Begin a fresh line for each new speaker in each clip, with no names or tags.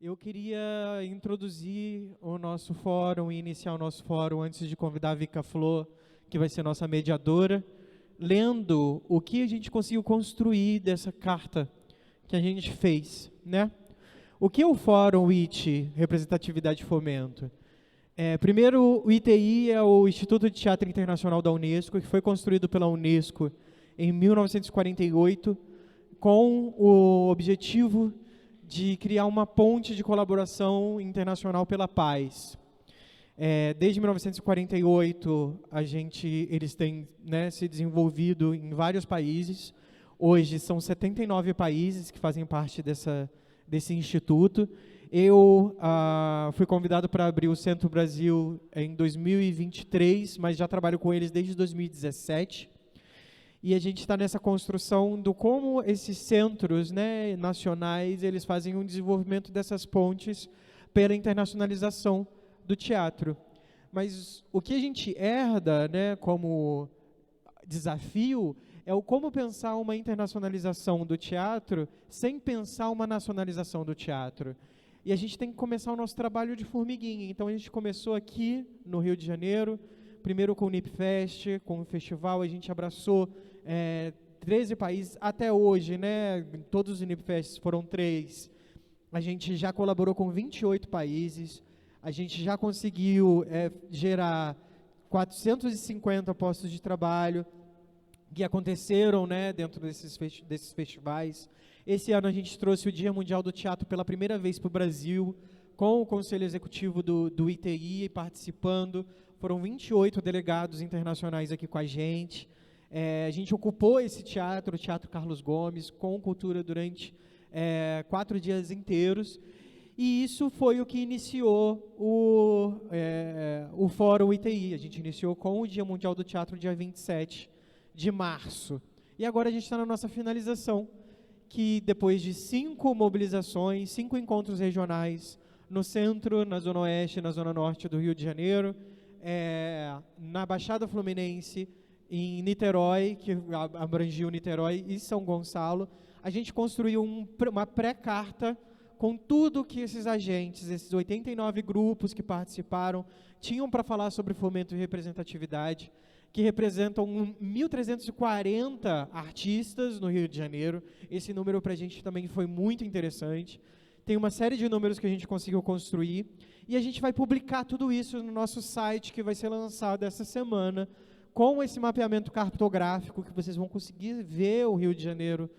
Eu queria introduzir o nosso fórum e iniciar o nosso fórum antes de convidar a Vika Flor, que vai ser nossa mediadora, lendo o que a gente conseguiu construir dessa carta que a gente fez, né? O que é o Fórum IT, Representatividade e Fomento? Primeiro, o ITI é o Instituto de Teatro Internacional da Unesco, que foi construído pela Unesco em 1948, com o objetivo de criar uma ponte de colaboração internacional pela paz. Desde 1948, eles têm, né, se desenvolvido em vários países. Hoje são 79 países que fazem parte desse instituto. Eu fui convidado para abrir o Centro Brasil em 2023, mas já trabalho com eles desde 2017. E a gente está nessa construção do como esses centros, né, nacionais, eles fazem um desenvolvimento dessas pontes pela internacionalização do teatro. Mas o que a gente herda, né, como desafio é o como pensar uma internacionalização do teatro sem pensar uma nacionalização do teatro. E a gente tem que começar o nosso trabalho de formiguinha. Então a gente começou aqui no Rio de Janeiro, primeiro com o NIPFest, com o festival, a gente abraçou 13 países até hoje, né? Todos os NIPFests foram 3. A gente já colaborou com 28 países, a gente já conseguiu gerar 450 postos de trabalho que aconteceram, né, dentro desses festivais. Esse ano a gente trouxe o Dia Mundial do Teatro pela primeira vez para o Brasil, com o Conselho Executivo do ITI participando. Foram 28 delegados internacionais aqui com a gente. A gente ocupou esse teatro, o Teatro Carlos Gomes, com cultura durante 4 dias inteiros. E isso foi o que iniciou o Fórum ITI. A gente iniciou com o Dia Mundial do Teatro, dia 27 de março. E agora a gente está na nossa finalização, que depois de 5 mobilizações, 5 encontros regionais, no centro, na zona oeste e na zona norte do Rio de Janeiro, na Baixada Fluminense, em Niterói, que abrangiu Niterói e São Gonçalo, a gente construiu uma pré-carta com tudo que esses agentes, esses 89 grupos que participaram, tinham para falar sobre fomento e representatividade, que representam 1.340 artistas no Rio de Janeiro. Esse número para a gente também foi muito interessante. Tem uma série de números que a gente conseguiu construir, e a gente vai publicar tudo isso no nosso site, que vai ser lançado essa semana, com esse mapeamento cartográfico, que vocês vão conseguir ver o Rio de Janeiro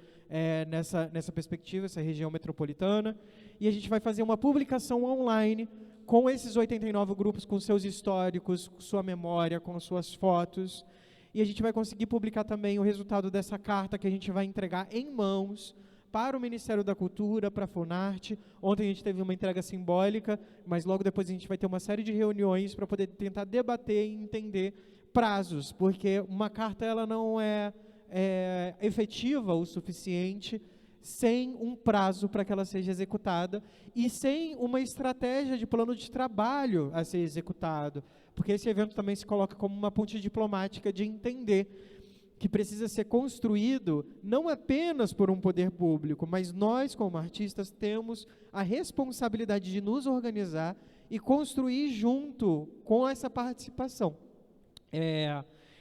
nessa perspectiva, essa região metropolitana. E a gente vai fazer uma publicação online com esses 89 grupos, com seus históricos, com sua memória, com suas fotos. E a gente vai conseguir publicar também o resultado dessa carta, que a gente vai entregar em mãos para o Ministério da Cultura, para a Funarte. Ontem a gente teve uma entrega simbólica, mas logo depois a gente vai ter uma série de reuniões para poder tentar debater e entender prazos, porque uma carta ela não é efetiva o suficiente sem um prazo para que ela seja executada e sem uma estratégia de plano de trabalho a ser executado, porque esse evento também se coloca como uma ponte diplomática de entender que precisa ser construído não apenas por um poder público, mas nós, como artistas, temos a responsabilidade de nos organizar e construir junto com essa participação.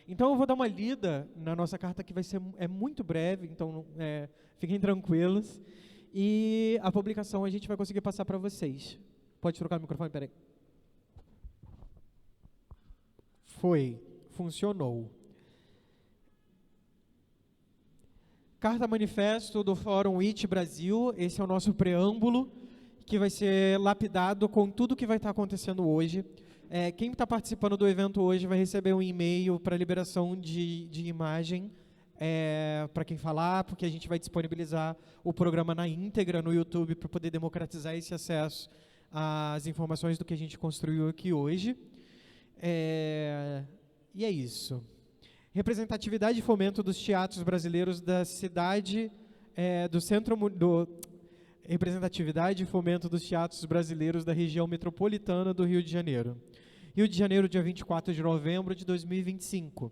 Então eu vou dar uma lida na nossa carta, que vai ser muito breve, então fiquem tranquilos. E a publicação a gente vai conseguir passar para vocês. Pode trocar o microfone, peraí. Funcionou. Carta Manifesto do Fórum IT Brasil, esse é o nosso preâmbulo, que vai ser lapidado com tudo que vai estar acontecendo hoje. Quem está participando do evento hoje vai receber um e-mail para liberação de imagem, para quem falar, porque a gente vai disponibilizar o programa na íntegra no YouTube para poder democratizar esse acesso às informações do que a gente construiu aqui hoje. E é isso. Representatividade e fomento dos teatros brasileiros da cidade, representatividade e fomento dos teatros brasileiros da região metropolitana do Rio de Janeiro. Rio de Janeiro, dia 24 de novembro de 2025.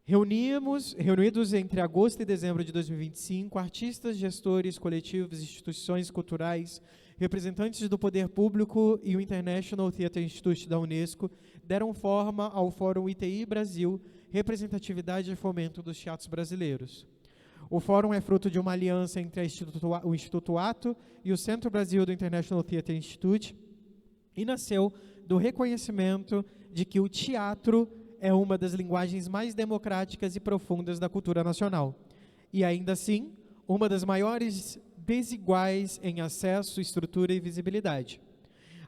Reunidos entre agosto e dezembro de 2025, artistas, gestores, coletivos, instituições culturais, representantes do poder público e o International Theatre Institute da Unesco deram forma ao Fórum ITI Brasil, Representatividade e Fomento dos Teatros Brasileiros. O fórum é fruto de uma aliança entre o Instituto Ato e o Centro Brasil do International Theatre Institute e nasceu do reconhecimento de que o teatro é uma das linguagens mais democráticas e profundas da cultura nacional. E ainda assim, uma das maiores desiguais em acesso, estrutura e visibilidade.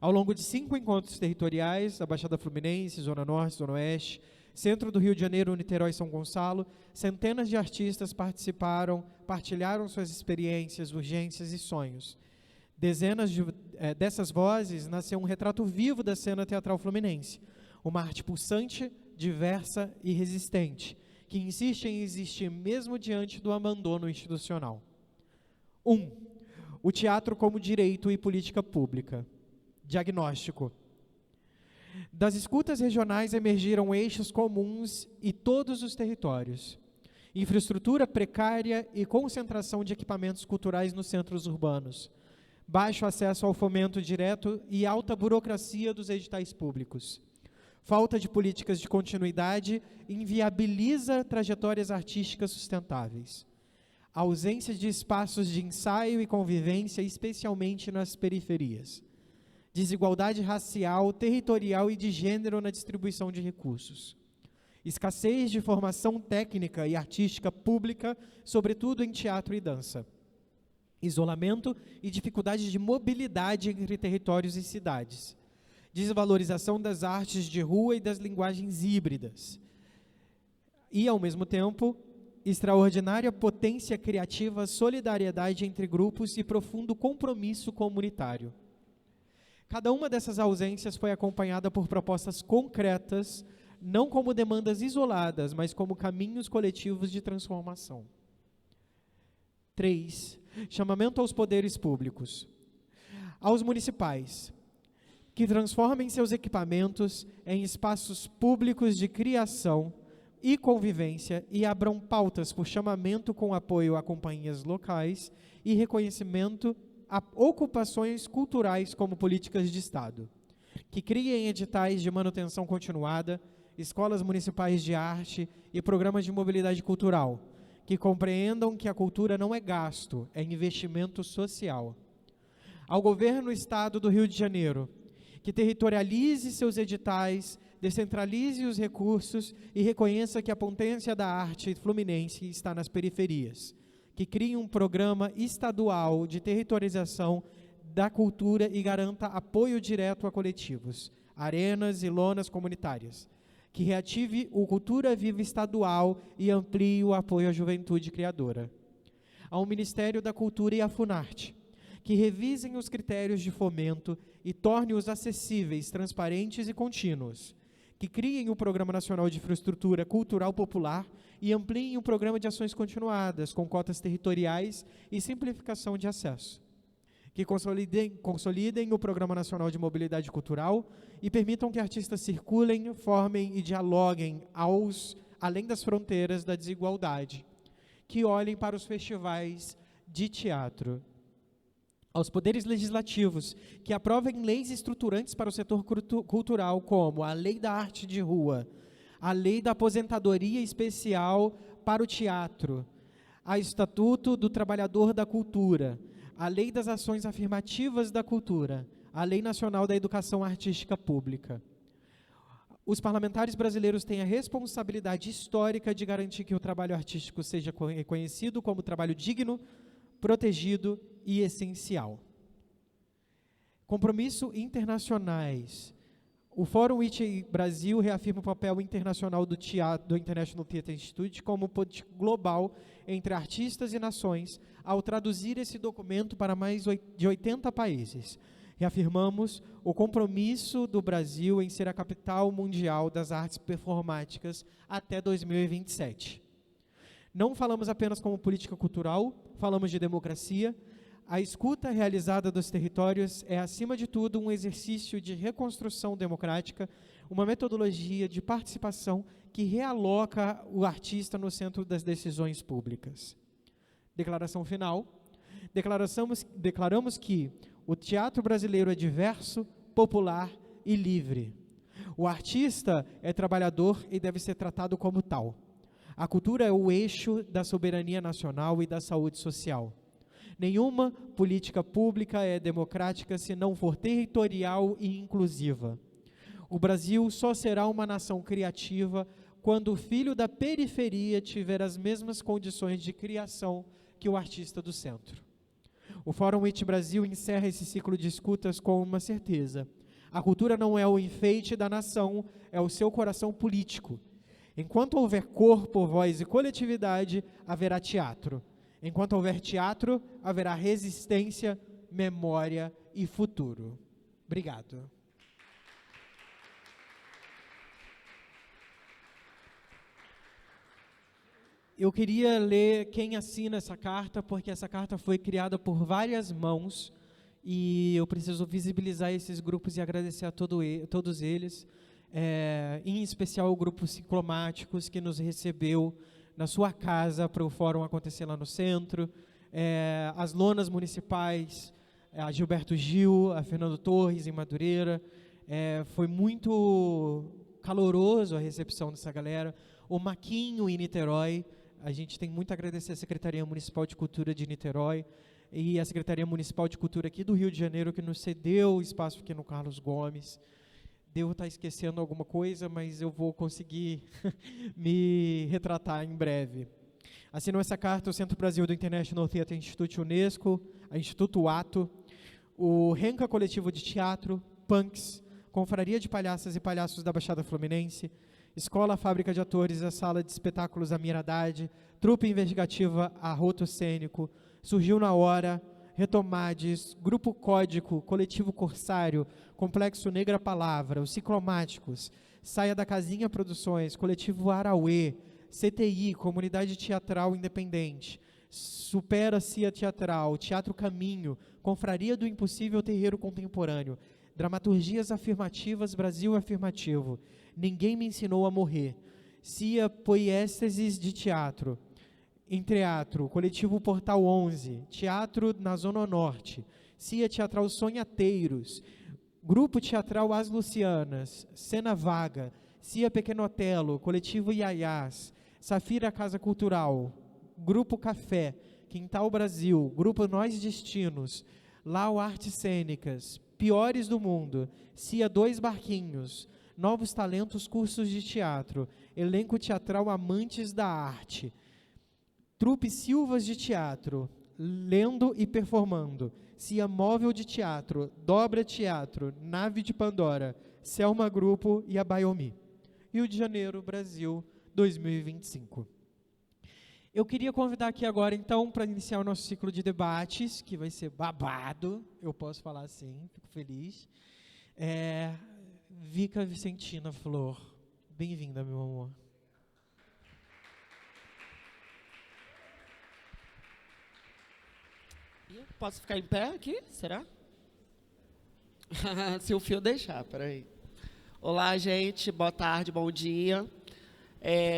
Ao longo de 5 encontros territoriais, a Baixada Fluminense, Zona Norte, Zona Oeste, Centro do Rio de Janeiro, Niterói e São Gonçalo, centenas de artistas participaram, partilharam suas experiências, urgências e sonhos. Dessas vozes nasceu um retrato vivo da cena teatral fluminense, uma arte pulsante, diversa e resistente, que insiste em existir mesmo diante do abandono institucional. 1. O teatro como direito e política pública. Diagnóstico. Das escutas regionais emergiram eixos comuns e todos os territórios. Infraestrutura precária e concentração de equipamentos culturais nos centros urbanos. Baixo acesso ao fomento direto e alta burocracia dos editais públicos. Falta de políticas de continuidade inviabiliza trajetórias artísticas sustentáveis. A ausência de espaços de ensaio e convivência, especialmente nas periferias. Desigualdade racial, territorial e de gênero na distribuição de recursos. Escassez de formação técnica e artística pública, sobretudo em teatro e dança. Isolamento e dificuldade de mobilidade entre territórios e cidades. Desvalorização das artes de rua e das linguagens híbridas. E, ao mesmo tempo, extraordinária potência criativa, solidariedade entre grupos e profundo compromisso comunitário. Cada uma dessas ausências foi acompanhada por propostas concretas, não como demandas isoladas, mas como caminhos coletivos de transformação. 3. Chamamento aos poderes públicos. Aos municipais, que transformem seus equipamentos em espaços públicos de criação e convivência e abram pautas por chamamento com apoio a companhias locais e reconhecimento a ocupações culturais como políticas de Estado. Que criem editais de manutenção continuada, escolas municipais de arte e programas de mobilidade cultural, que compreendam que a cultura não é gasto, é investimento social. Ao governo do Estado do Rio de Janeiro, que territorialize seus editais, descentralize os recursos e reconheça que a potência da arte fluminense está nas periferias. Que crie um programa estadual de territorialização da cultura e garanta apoio direto a coletivos, arenas e lonas comunitárias. Que reative o Cultura Viva estadual e amplie o apoio à juventude criadora. Ao Ministério da Cultura e à Funarte, que revisem os critérios de fomento e tornem-os acessíveis, transparentes e contínuos. Que criem o Programa Nacional de Infraestrutura Cultural Popular e ampliem o Programa de Ações Continuadas, com cotas territoriais e simplificação de acesso. Que consolidem o Programa Nacional de Mobilidade Cultural e permitam que artistas circulem, formem e dialoguem além das fronteiras da desigualdade. Que olhem para os festivais de teatro. Aos poderes legislativos, que aprovem leis estruturantes para o setor cultural, como a Lei da Arte de Rua, a Lei da Aposentadoria Especial para o Teatro, a Estatuto do Trabalhador da Cultura, a Lei das Ações Afirmativas da Cultura, a Lei Nacional da Educação Artística Pública. Os parlamentares brasileiros têm a responsabilidade histórica de garantir que o trabalho artístico seja reconhecido como trabalho digno, protegido e essencial. Compromissos internacionais. O Fórum ITI Brasil reafirma o papel internacional do International Theatre Institute como ponte global entre artistas e nações ao traduzir esse documento para mais de 80 países. Reafirmamos o compromisso do Brasil em ser a capital mundial das artes performáticas até 2027. Não falamos apenas como política cultural, falamos de democracia. A escuta realizada dos territórios é, acima de tudo, um exercício de reconstrução democrática, uma metodologia de participação que realoca o artista no centro das decisões públicas. Declaração final. Declaramos que o teatro brasileiro é diverso, popular e livre. O artista é trabalhador e deve ser tratado como tal. A cultura é o eixo da soberania nacional e da saúde social. Nenhuma política pública é democrática se não for territorial e inclusiva. O Brasil só será uma nação criativa quando o filho da periferia tiver as mesmas condições de criação que o artista do centro. O Fórum IT Brasil encerra esse ciclo de escutas com uma certeza. A cultura não é o enfeite da nação, é o seu coração político. Enquanto houver corpo, voz e coletividade, haverá teatro. Enquanto houver teatro, haverá resistência, memória e futuro. Obrigado. Eu queria ler quem assina essa carta, porque essa carta foi criada por várias mãos e eu preciso visibilizar esses grupos e agradecer a todos eles, em especial o grupo Ciclomáticos, que nos recebeu na sua casa para o fórum acontecer lá no centro, as lonas municipais, a Gilberto Gil, a Fernando Torres em Madureira. Foi muito caloroso a recepção dessa galera. O Maquinho em Niterói. A gente tem muito a agradecer à Secretaria Municipal de Cultura de Niterói e à Secretaria Municipal de Cultura aqui do Rio de Janeiro, que nos cedeu o espaço aqui no Carlos Gomes. Devo estar esquecendo alguma coisa, mas eu vou conseguir me retratar em breve. Assinam essa carta o Centro Brasil do International Theatre Institute Unesco, a Instituto Ato, o Renca Coletivo de Teatro, Punks, Confraria de Palhaças e Palhaços da Baixada Fluminense, Escola Fábrica de Atores, a Sala de Espetáculos Amir Haddad, Trupe Investigativa Arroto Cênico, Surgiu na Hora, Retomades, Grupo Código, Coletivo Corsário, Complexo Negra Palavra, os Ciclomáticos, Saia da Casinha Produções, Coletivo Arauê, CTI, Comunidade Teatral Independente, Supera Cia Teatral, Teatro Caminho, Confraria do Impossível Terreiro Contemporâneo, Dramaturgias Afirmativas Brasil Afirmativo, Ninguém Me Ensinou a Morrer, Cia Poiésteses de Teatro, Entreatro, Coletivo Portal 11, Teatro na Zona Norte, Cia Teatral Sonhateiros, Grupo Teatral As Lucianas, Cena Vaga, Cia Pequeno Otelo, Coletivo Iaiás, Safira Casa Cultural, Grupo Café, Quintal Brasil, Grupo Nós Destinos, Lau Artes Cênicas, Piores do Mundo, Cia Dois Barquinhos, Novos Talentos Cursos de Teatro, Elenco Teatral Amantes da Arte, Trupe Silvas de Teatro, Lendo e Performando, Cia Móvel de Teatro, Dobra Teatro, Nave de Pandora, Selma Grupo e a Baiomi. Rio de Janeiro, Brasil, 2025. Eu queria convidar aqui agora, então, para iniciar o nosso ciclo de debates, que vai ser babado, eu posso falar assim, fico feliz. Vica Vicentina Flor, bem-vinda, meu amor.
Posso ficar em pé aqui? Será? Se o fio deixar, peraí. Olá, gente, boa tarde, bom dia.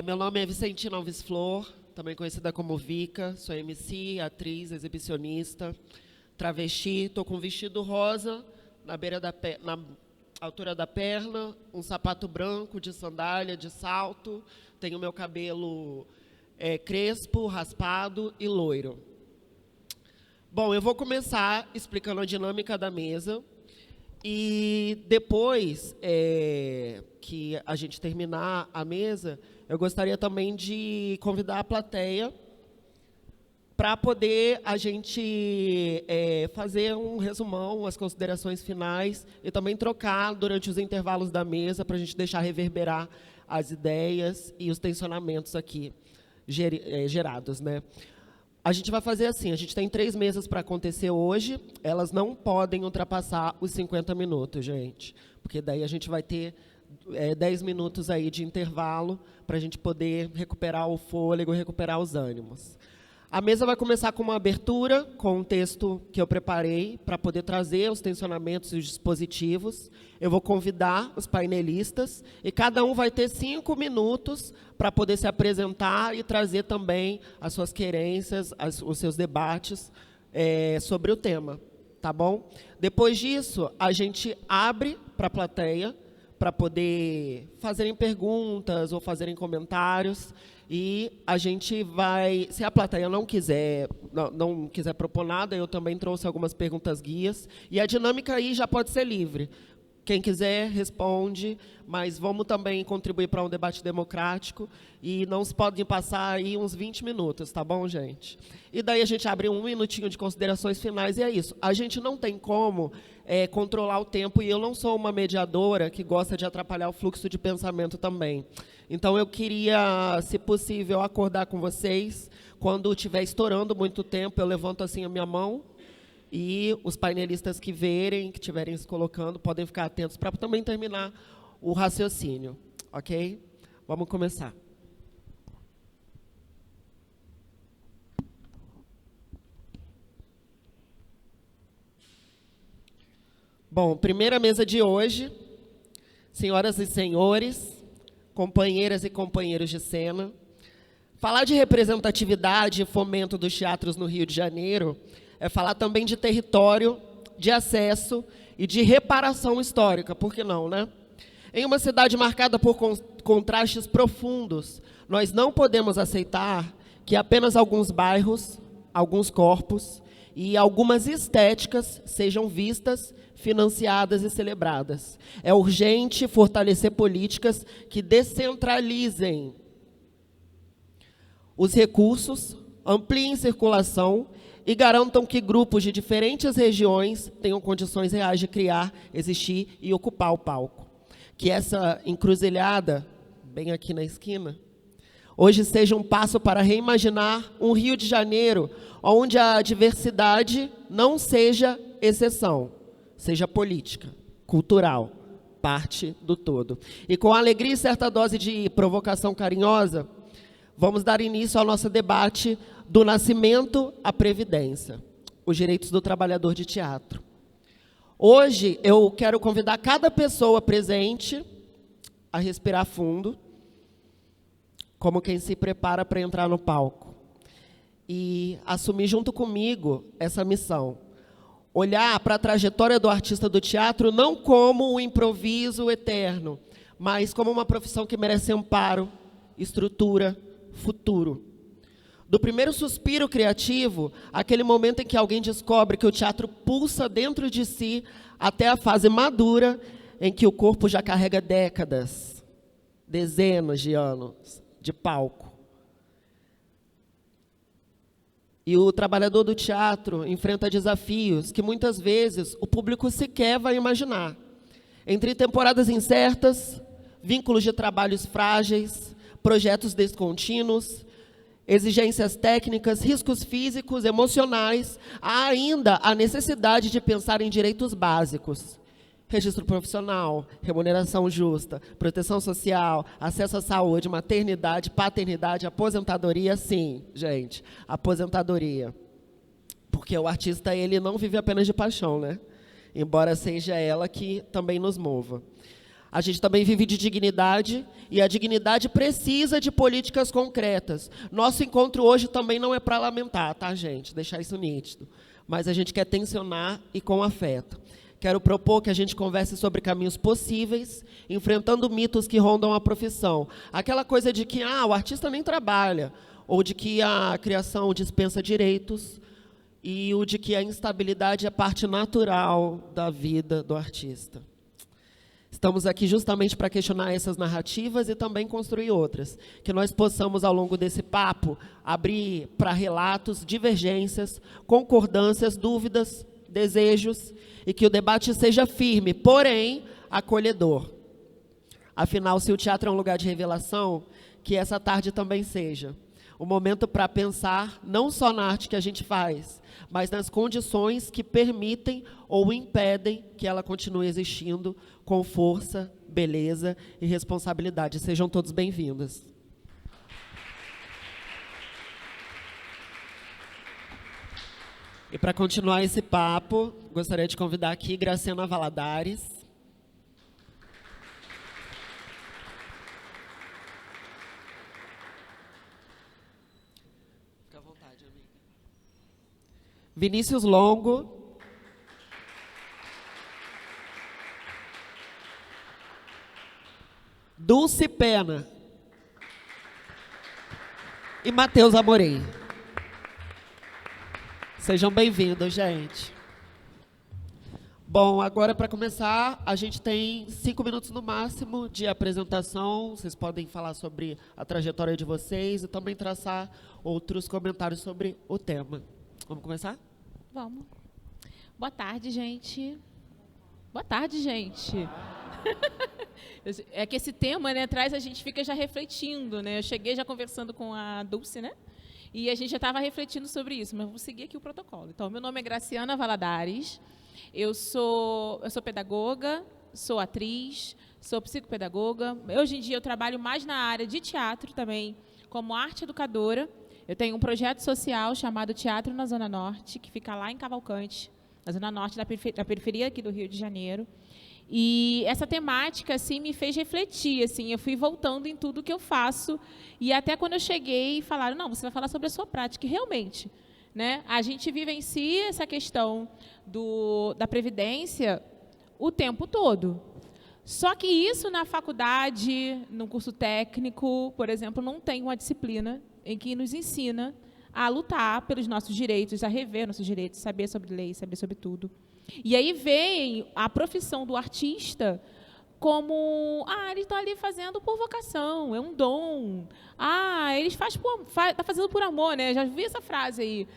Meu nome é Vicentina Alves Flor, também conhecida como Vica, sou MC, atriz, exibicionista, travesti, estou com um vestido rosa na altura da perna, um sapato branco de sandália, de salto, tenho meu cabelo crespo, raspado e loiro. Bom, eu vou começar explicando a dinâmica da mesa e depois que a gente terminar a mesa, eu gostaria também de convidar a plateia para poder a gente fazer um resumão, as considerações finais e também trocar durante os intervalos da mesa para a gente deixar reverberar as ideias e os tensionamentos aqui gerados, né? A gente vai fazer assim, a gente tem 3 mesas para acontecer hoje, elas não podem ultrapassar os 50 minutos, gente, porque daí a gente vai ter 10 minutos aí de intervalo para a gente poder recuperar o fôlego, recuperar os ânimos. A mesa vai começar com uma abertura, com um texto que eu preparei para poder trazer os tensionamentos e os dispositivos. Eu vou convidar os painelistas e cada um vai ter 5 minutos para poder se apresentar e trazer também as suas querências, os seus debates sobre o tema, tá bom? Depois disso, a gente abre para a plateia para poder fazerem perguntas ou fazerem comentários. E a gente vai, se a plateia não quiser propor nada, eu também trouxe algumas perguntas guias. E a dinâmica aí já pode ser livre. Quem quiser, responde, mas vamos também contribuir para um debate democrático. E não se podem passar aí uns 20 minutos, tá bom, gente? E daí a gente abre 1 minutinho de considerações finais e é isso. A gente não tem como controlar o tempo e eu não sou uma mediadora que gosta de atrapalhar o fluxo de pensamento também. Então, eu queria, se possível, acordar com vocês. Quando estiver estourando muito tempo, eu levanto assim a minha mão e os painelistas que verem, que estiverem se colocando, podem ficar atentos para também terminar o raciocínio, ok? Vamos começar. Bom, primeira mesa de hoje, senhoras e senhores, companheiras e companheiros de cena. Falar de representatividade e fomento dos teatros no Rio de Janeiro é falar também de território, de acesso e de reparação histórica, por que não, né? Em uma cidade marcada por contrastes profundos, nós não podemos aceitar que apenas alguns bairros, alguns corpos e algumas estéticas sejam vistas, financiadas e celebradas. É urgente fortalecer políticas que descentralizem os recursos, ampliem circulação e garantam que grupos de diferentes regiões tenham condições reais de criar, existir e ocupar o palco. Que essa encruzilhada, bem aqui na esquina, hoje seja um passo para reimaginar um Rio de Janeiro onde a diversidade não seja exceção, seja política, cultural, parte do todo. E com alegria e certa dose de provocação carinhosa, vamos dar início ao nosso debate do nascimento à previdência, os direitos do trabalhador de teatro. Hoje, eu quero convidar cada pessoa presente a respirar fundo, como quem se prepara para entrar no palco, e assumir junto comigo essa missão. Olhar para a trajetória do artista do teatro não como um improviso eterno, mas como uma profissão que merece amparo, estrutura, futuro. Do primeiro suspiro criativo, aquele momento em que alguém descobre que o teatro pulsa dentro de si, até a fase madura, em que o corpo já carrega décadas, dezenas de anos de palco. E o trabalhador do teatro enfrenta desafios que, muitas vezes, o público sequer vai imaginar. Entre temporadas incertas, vínculos de trabalhos frágeis, projetos descontínuos, exigências técnicas, riscos físicos, emocionais, há ainda a necessidade de pensar em direitos básicos. Registro profissional, remuneração justa, proteção social, acesso à saúde, maternidade, paternidade, aposentadoria, sim, gente, aposentadoria. Porque o artista, ele não vive apenas de paixão, né? Embora seja ela que também nos mova. A gente também vive de dignidade, e a dignidade precisa de políticas concretas. Nosso encontro hoje também não é para lamentar, tá, gente? Deixar isso nítido. Mas a gente quer tensionar e com afeto. Quero propor que a gente converse sobre caminhos possíveis, enfrentando mitos que rondam a profissão. Aquela coisa de que o artista nem trabalha, ou de que a criação dispensa direitos, e o de que a instabilidade é parte natural da vida do artista. Estamos aqui justamente para questionar essas narrativas e também construir outras. Que nós possamos, ao longo desse papo, abrir para relatos, divergências, concordâncias, dúvidas, desejos, e que o debate seja firme, porém acolhedor. Afinal, se o teatro é um lugar de revelação, que essa tarde também seja um momento para pensar não só na arte que a gente faz, mas nas condições que permitem ou impedem que ela continue existindo com força, beleza e responsabilidade. Sejam todos bem-vindos. E para continuar esse papo, gostaria de convidar aqui Graciana Valadares. Fica à vontade, amiga. Vinícius Longo. Dulce Pena. E Matheus Amorim. Sejam bem-vindos, gente. Bom, agora para começar, a gente tem 5 minutos no máximo de apresentação. Vocês podem falar sobre a trajetória de vocês e também traçar outros comentários sobre o tema. Vamos começar?
Vamos. Boa tarde, gente. Boa tarde, gente. É que esse tema, né, traz a gente fica já refletindo, né? Eu cheguei já conversando com a Dulce, né? E a gente já estava refletindo sobre isso, mas vamos seguir aqui o protocolo. Então, meu nome é Graciana Valadares, eu sou pedagoga, sou atriz, sou psicopedagoga. Hoje em dia eu trabalho mais na área de teatro também, como arte educadora. Eu tenho um projeto social chamado Teatro na Zona Norte, que fica lá em Cavalcante, na Zona Norte, na periferia aqui do Rio de Janeiro. E essa temática assim, me fez refletir. Assim, eu fui voltando em tudo que eu faço. E até quando eu cheguei, falaram, não, você vai falar sobre a sua prática. E realmente, né, a gente vivencia essa questão da previdência o tempo todo. Só que isso na faculdade, no curso técnico, por exemplo, não tem uma disciplina em que nos ensina a lutar pelos nossos direitos, a rever nossos direitos, saber sobre lei, saber sobre tudo. E aí vem a profissão do artista como, ele está ali fazendo por vocação, é um dom. Eles tá fazendo por amor, né? Já vi essa frase aí.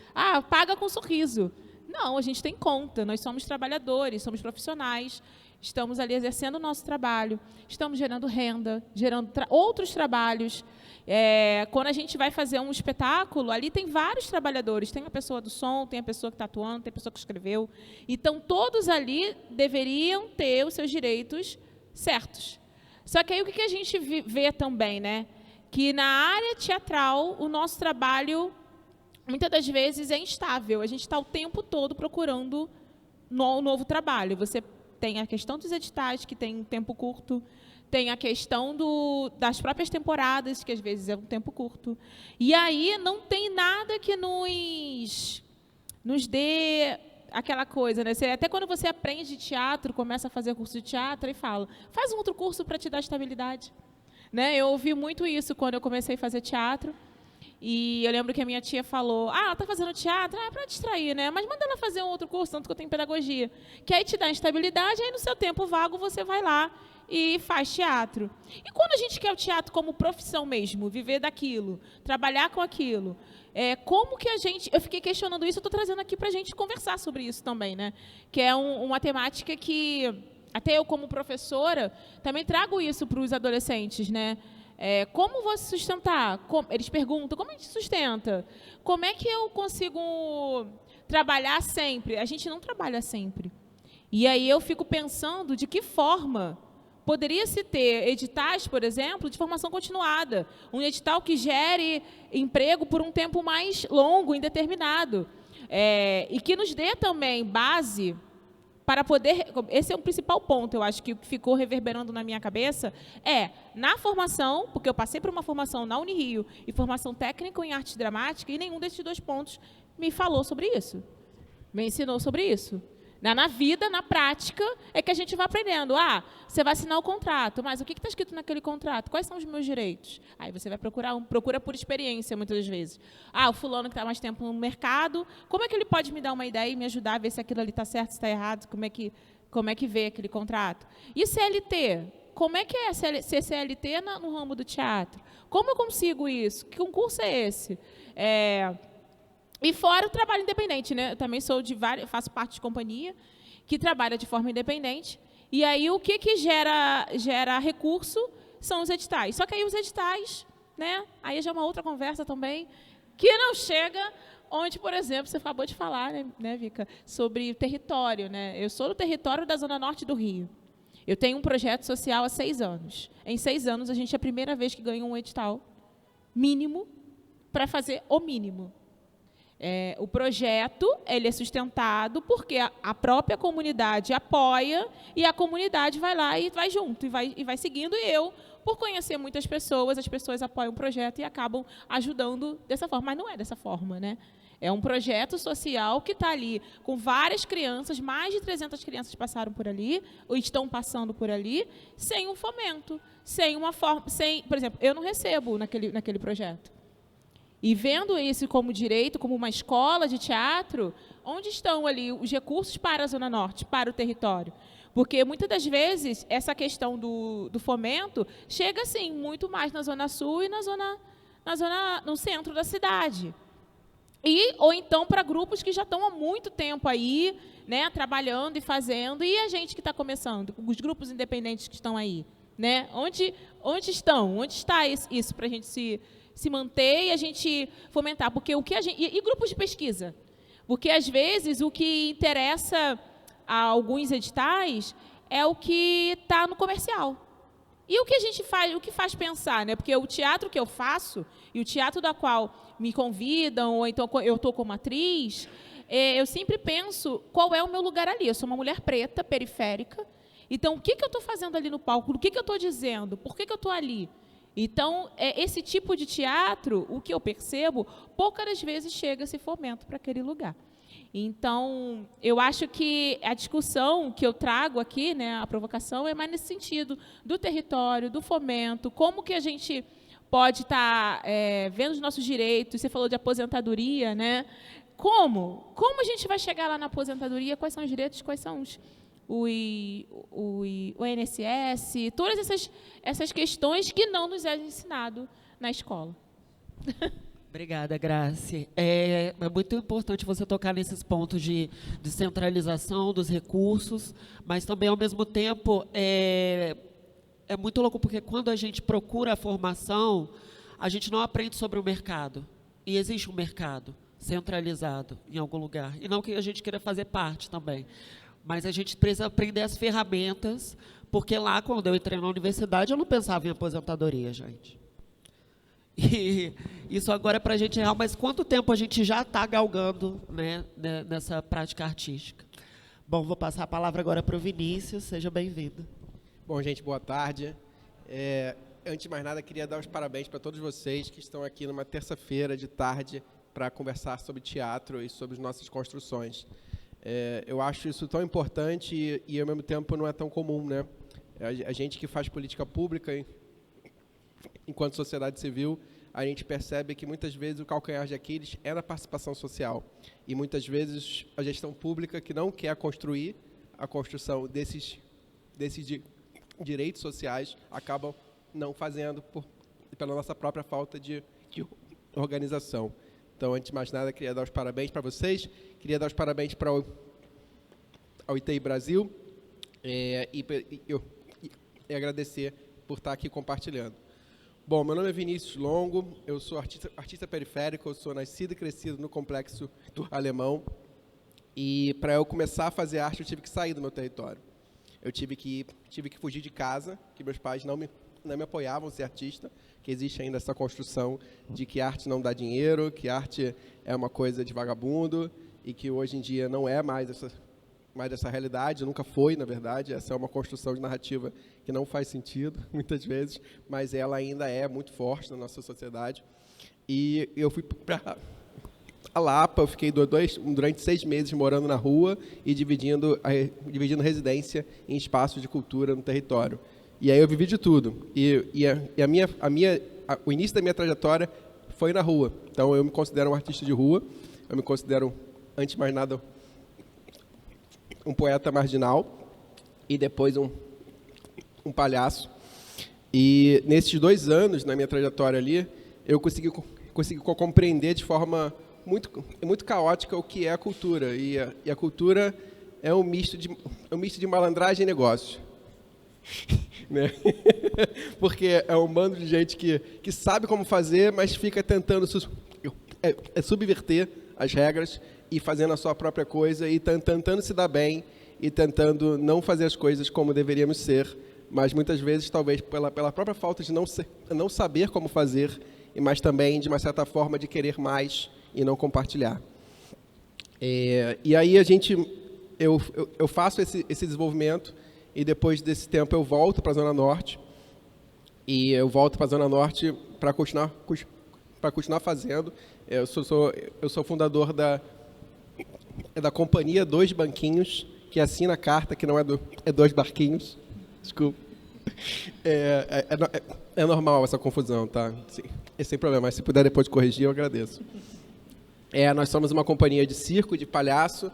Paga com sorriso. Não, a gente tem conta, nós somos trabalhadores, somos profissionais, estamos ali exercendo o nosso trabalho, estamos gerando renda, gerando outros trabalhos. Quando a gente vai fazer um espetáculo, ali tem vários trabalhadores, tem a pessoa do som, tem a pessoa que está atuando, tem a pessoa que escreveu. Então, todos ali deveriam ter os seus direitos certos. Só que aí o que a gente vê também, né? Que na área teatral, o nosso trabalho, muitas das vezes, é instável. A gente está o tempo todo procurando um novo trabalho. Você tem a questão dos editais, que tem um tempo curto. Tem a questão das próprias temporadas, que às vezes é um tempo curto. E aí não tem nada que nos dê aquela coisa, né? Até quando você aprende teatro, começa a fazer curso de teatro e fala, faz um outro curso para te dar estabilidade. Né? Eu ouvi muito isso quando eu comecei a fazer teatro. E eu lembro que a minha tia falou, ela está fazendo teatro, é para distrair, né? Mas manda ela fazer um outro curso, tanto que eu tenho pedagogia. Que aí te dá estabilidade, aí no seu tempo vago você vai lá e faz teatro. E quando a gente quer o teatro como profissão mesmo, viver daquilo, trabalhar com aquilo, como que a gente... Eu fiquei questionando isso, eu estou trazendo aqui para a gente conversar sobre isso também, né? Que é uma temática que, até eu como professora, também trago isso para os adolescentes, né? Como vou se sustentar? Eles perguntam, como a gente sustenta? Como é que eu consigo trabalhar sempre? A gente não trabalha sempre. E aí eu fico pensando de que forma poderia-se ter editais, por exemplo, de formação continuada. Um edital que gere emprego por um tempo mais longo, indeterminado. E que nos dê também base para poder... Esse é o principal ponto, eu acho, que ficou reverberando na minha cabeça, na formação, porque eu passei por uma formação na Unirio e formação técnica em arte dramática, e nenhum desses 2 pontos me falou sobre isso, me ensinou sobre isso. Na vida, na prática, é que a gente vai aprendendo. Você vai assinar o contrato, mas o que está escrito naquele contrato? Quais são os meus direitos? Aí você vai procura por experiência, muitas das vezes. O fulano que está mais tempo no mercado, como é que ele pode me dar uma ideia e me ajudar a ver se aquilo ali está certo, se está errado, como é que vê aquele contrato? E CLT? Como é que é ser CLT no ramo do teatro? Como eu consigo isso? Que concurso é esse? E fora o trabalho independente, né? Eu também faço parte de companhia que trabalha de forma independente. E aí o que gera recurso são os editais. Só que aí os editais, né? Aí já é uma outra conversa também, que não chega onde, por exemplo, você acabou de falar, né, Vika, sobre território, né? Eu sou do território da Zona Norte do Rio. Eu tenho um projeto social há 6 anos. Em 6 anos, a gente é a primeira vez que ganha um edital mínimo para fazer o mínimo. o projeto ele é sustentado porque a própria comunidade apoia e a comunidade vai lá e vai junto, e vai seguindo. E eu, por conhecer muitas pessoas, as pessoas apoiam o projeto e acabam ajudando dessa forma. Mas não é dessa forma, né? É um projeto social que está ali com várias crianças, mais de 300 crianças passaram por ali, ou estão passando por ali, sem um fomento, sem uma forma, por exemplo, eu não recebo naquele projeto. E vendo isso como direito, como uma escola de teatro, onde estão ali os recursos para a Zona Norte, para o território? Porque, muitas das vezes, essa questão do fomento chega, assim, muito mais na Zona Sul e no centro da cidade. Ou então para grupos que já estão há muito tempo aí, né, trabalhando e fazendo, e a gente que está começando, os grupos independentes que estão aí, né? Onde estão? Onde está isso para a gente se manter e a gente fomentar? Porque e grupos de pesquisa? Porque, às vezes, o que interessa a alguns editais é o que está no comercial. E o que a gente faz, o que faz pensar, né? Porque o teatro que eu faço e o teatro da qual me convidam, ou então eu estou como atriz, eu sempre penso qual é o meu lugar ali. Eu sou uma mulher preta, periférica. Então, o que eu estou fazendo ali no palco? O que eu estou dizendo? Por que eu estou ali? Então, esse tipo de teatro, o que eu percebo, poucas das vezes chega esse fomento para aquele lugar. Então, eu acho que a discussão que eu trago aqui, né, a provocação, é mais nesse sentido, do território, do fomento, como que a gente pode estar vendo os nossos direitos. Você falou de aposentadoria, né? Como a gente vai chegar lá na aposentadoria? Quais são os direitos, quais são o INSS, todas essas questões que não nos é ensinado na escola.
Obrigada, Grace. É muito importante você tocar nesses pontos de descentralização dos recursos, mas também, ao mesmo tempo, é muito louco, porque quando a gente procura a formação, a gente não aprende sobre o mercado. E existe um mercado centralizado em algum lugar. E não que a gente queira fazer parte também. Mas a gente precisa aprender as ferramentas, porque lá, quando eu entrei na universidade, eu não pensava em aposentadoria, gente. E isso agora é para a gente real, mas quanto tempo a gente já está galgando, né, nessa prática artística? Bom, vou passar a palavra agora para o Vinícius, seja bem-vindo.
Bom, gente, boa tarde. Antes de mais nada, queria dar os parabéns para todos vocês que estão aqui numa terça-feira de tarde para conversar sobre teatro e sobre as nossas construções. Eu acho isso tão importante e, ao mesmo tempo, não é tão comum, né? A gente que faz política pública, enquanto sociedade civil, a gente percebe que muitas vezes o calcanhar de Aquiles é na participação social. E muitas vezes a gestão pública que não quer construir a construção desses direitos sociais acabam não fazendo pela nossa própria falta de organização. Então, antes de mais nada, queria dar os parabéns para vocês, queria dar os parabéns para ao ITI Brasil e agradecer por estar aqui compartilhando. Bom, meu nome é Vinícius Longo, eu sou artista periférico, eu sou nascido e crescido no Complexo do Alemão, e para eu começar a fazer arte eu tive que sair do meu território. Eu tive que fugir de casa, que meus pais não me apoiavam ser artista, que existe ainda essa construção de que arte não dá dinheiro, que arte é uma coisa de vagabundo, e que hoje em dia não é mais essa realidade, nunca foi, na verdade. Essa é uma construção de narrativa que não faz sentido, muitas vezes, mas ela ainda é muito forte na nossa sociedade. E eu fui para a Lapa, eu fiquei durante 6 meses morando na rua e dividindo residência em espaços de cultura no território. E aí eu vivi de tudo. O início da minha trajetória foi na rua. Então, eu me considero um artista de rua, eu me considero, antes de mais nada, um poeta marginal e depois um palhaço. E nesses 2 anos, na minha trajetória ali, eu consegui compreender de forma muito caótica o que é a cultura. E a cultura é um misto de malandragem e negócio. Né? Porque é um bando de gente que sabe como fazer, mas fica tentando subverter as regras e fazendo a sua própria coisa e tentando se dar bem e tentando não fazer as coisas como deveríamos ser, mas muitas vezes, talvez, pela própria falta de não saber como fazer, mas também, de uma certa forma, de querer mais e não compartilhar. E aí eu faço esse desenvolvimento e depois desse tempo eu volto para a Zona Norte. E eu volto para a Zona Norte para continuar fazendo. Eu sou fundador da companhia Dois Banquinhos, que assina a carta, que não é Dois Barquinhos. Desculpa. É normal essa confusão, tá? Sim, é sem problema, mas se puder depois corrigir, eu agradeço. Nós somos uma companhia de circo, de palhaço,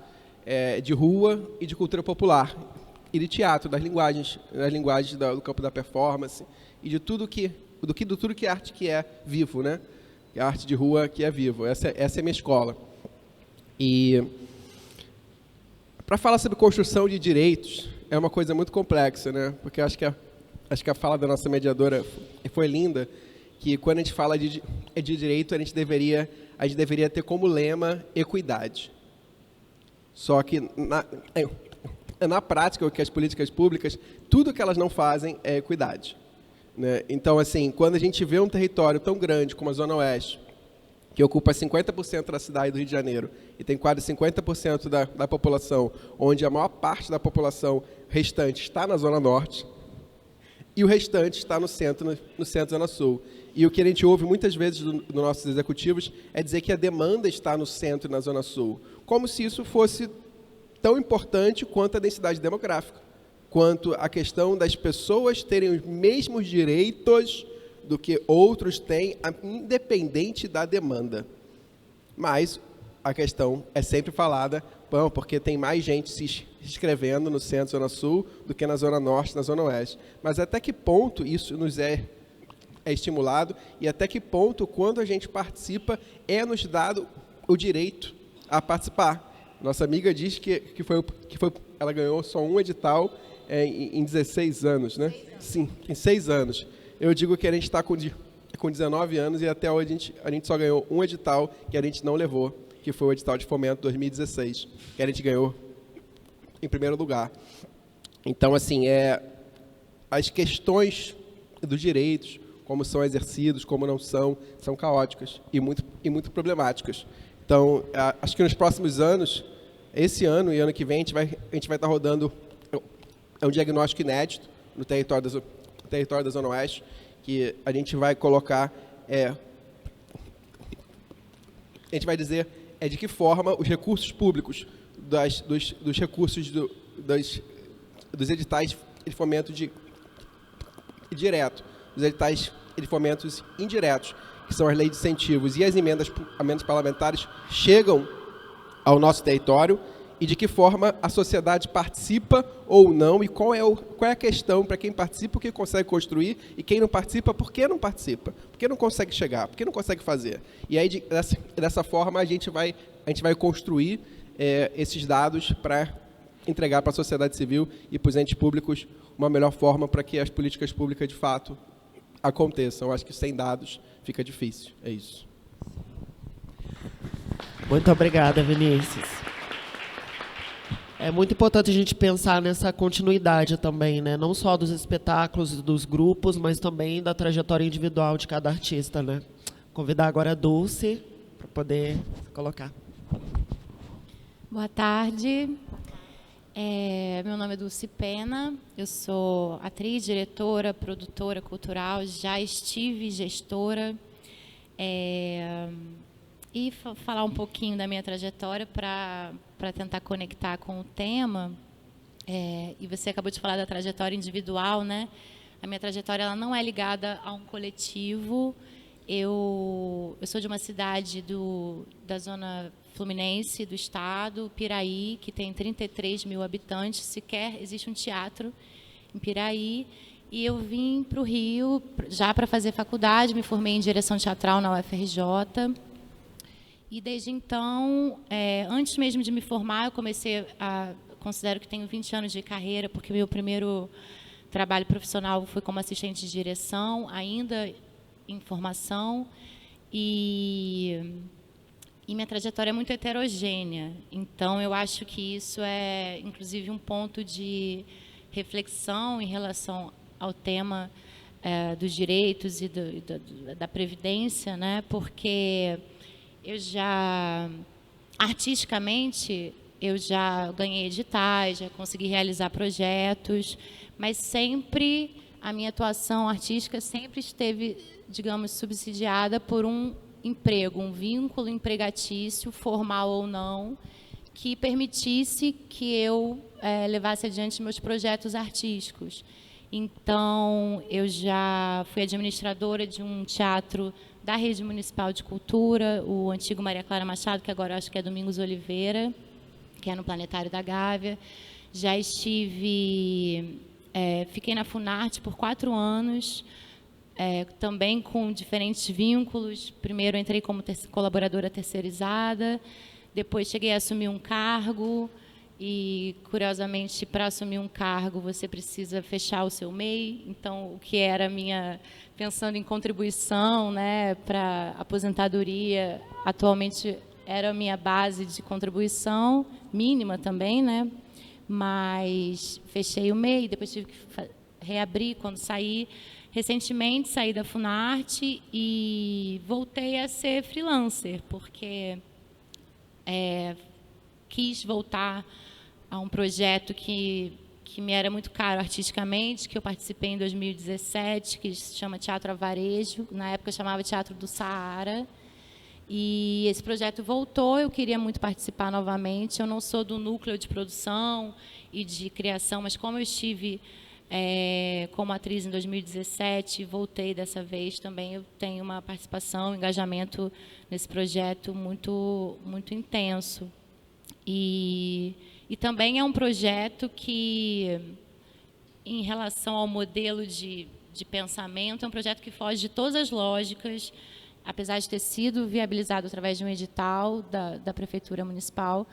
de rua e de cultura popular. E de teatro, das linguagens do campo da performance e de tudo que arte que é vivo, né? A arte de rua que é vivo. Essa é a minha escola. E para falar sobre construção de direitos é uma coisa muito complexa, né? Porque acho que a fala da nossa mediadora foi linda, que quando a gente fala de direito, a gente deveria ter como lema equidade. Só que na prática, o que as políticas públicas, tudo que elas não fazem é equidade, né? Então, assim, quando a gente vê um território tão grande como a Zona Oeste, que ocupa 50% da cidade do Rio de Janeiro e tem quase 50% da população, onde a maior parte da população restante está na Zona Norte e o restante está no centro Zona Sul. E o que a gente ouve muitas vezes dos nossos executivos é dizer que a demanda está no centro e na Zona Sul, como se isso fosse tão importante quanto a densidade demográfica, quanto a questão das pessoas terem os mesmos direitos do que outros têm, independente da demanda. Mas a questão é sempre falada, porque tem mais gente se inscrevendo no centro Zona Sul do que na Zona Norte, na Zona Oeste. Mas até que ponto isso nos é estimulado e até que ponto, quando a gente participa, é nos dado o direito a participar. Nossa amiga diz que ela ganhou só um edital em 16 anos, né? Sim, em 6 anos. Eu digo que a gente está com 19 anos e até hoje a gente só ganhou um edital que a gente não levou, que foi o edital de fomento 2016, que a gente ganhou em primeiro lugar. Então, assim, as questões dos direitos, como são exercidos, como não são caóticas e muito problemáticas. Então, acho que nos próximos anos, esse ano e ano que vem, a gente vai estar rodando um diagnóstico inédito no território da Zona Oeste, que a gente vai colocar, a gente vai dizer de que forma os recursos públicos dos recursos dos editais de fomento direto, dos editais de fomentos indiretos, que são as leis de incentivos e as emendas parlamentares, chegam ao nosso território e de que forma a sociedade participa ou não e qual é a questão para quem participa, o que consegue construir e quem não participa, por que não participa, por que não consegue chegar, por que não consegue fazer. E aí, dessa forma, a gente vai construir esses dados para entregar para a sociedade civil e para os entes públicos uma melhor forma para que as políticas públicas, de fato, aconteçam. Eu acho que sem dados fica difícil. É isso.
Muito obrigada, Vinícius. É muito importante a gente pensar nessa continuidade também, né? Não só dos espetáculos, dos grupos, mas também da trajetória individual de cada artista, né? Convidar agora a Dulce para poder colocar.
Boa tarde. Meu nome é Dulce Pena, eu sou atriz, diretora, produtora cultural, já estive gestora. E falar um pouquinho da minha trajetória para tentar conectar com o tema. E você acabou de falar da trajetória individual, né? A minha trajetória ela não é ligada a um coletivo. Eu sou de uma cidade da zona fluminense do estado, Piraí, que tem 33 mil habitantes. Sequer existe um teatro em Piraí. E eu vim para o Rio já para fazer faculdade, me formei em direção teatral na UFRJ. E desde então, antes mesmo de me formar, eu considero que tenho 20 anos de carreira, porque meu primeiro trabalho profissional foi como assistente de direção, ainda em formação, e minha trajetória é muito heterogênea. Então, eu acho que isso é, inclusive, um ponto de reflexão em relação ao tema dos direitos e da previdência, né? Porque eu já artisticamente, eu já ganhei editais, já consegui realizar projetos, mas sempre a minha atuação artística sempre esteve, digamos, subsidiada por um emprego, um vínculo empregatício, formal ou não, que permitisse que eu levasse adiante meus projetos artísticos. Então, eu já fui administradora de um teatro da Rede Municipal de Cultura, o antigo Maria Clara Machado, que agora acho que é Domingos Oliveira, que é no Planetário da Gávea. Já fiquei na Funarte por 4 anos, também com diferentes vínculos. Primeiro entrei como colaboradora terceirizada, depois cheguei a assumir um cargo, e, curiosamente, para assumir um cargo, você precisa fechar o seu MEI. Então, o que era pensando em contribuição, né, para aposentadoria, atualmente era a minha base de contribuição, mínima também, né? Mas fechei o MEI, depois tive que reabrir quando saí. Recentemente saí da Funarte e voltei a ser freelancer, porque quis voltar a um projeto que me era muito caro artisticamente, que eu participei em 2017, que se chama Teatro a Varejo, na época chamava Teatro do Saara. E esse projeto voltou, eu queria muito participar novamente. Eu não sou do núcleo de produção e de criação, mas como eu estive como atriz em 2017, voltei dessa vez também, eu tenho uma participação, um engajamento nesse projeto muito, muito intenso. E também é um projeto que, em relação ao modelo de pensamento, é um projeto que foge de todas as lógicas, apesar de ter sido viabilizado através de um edital da Prefeitura Municipal.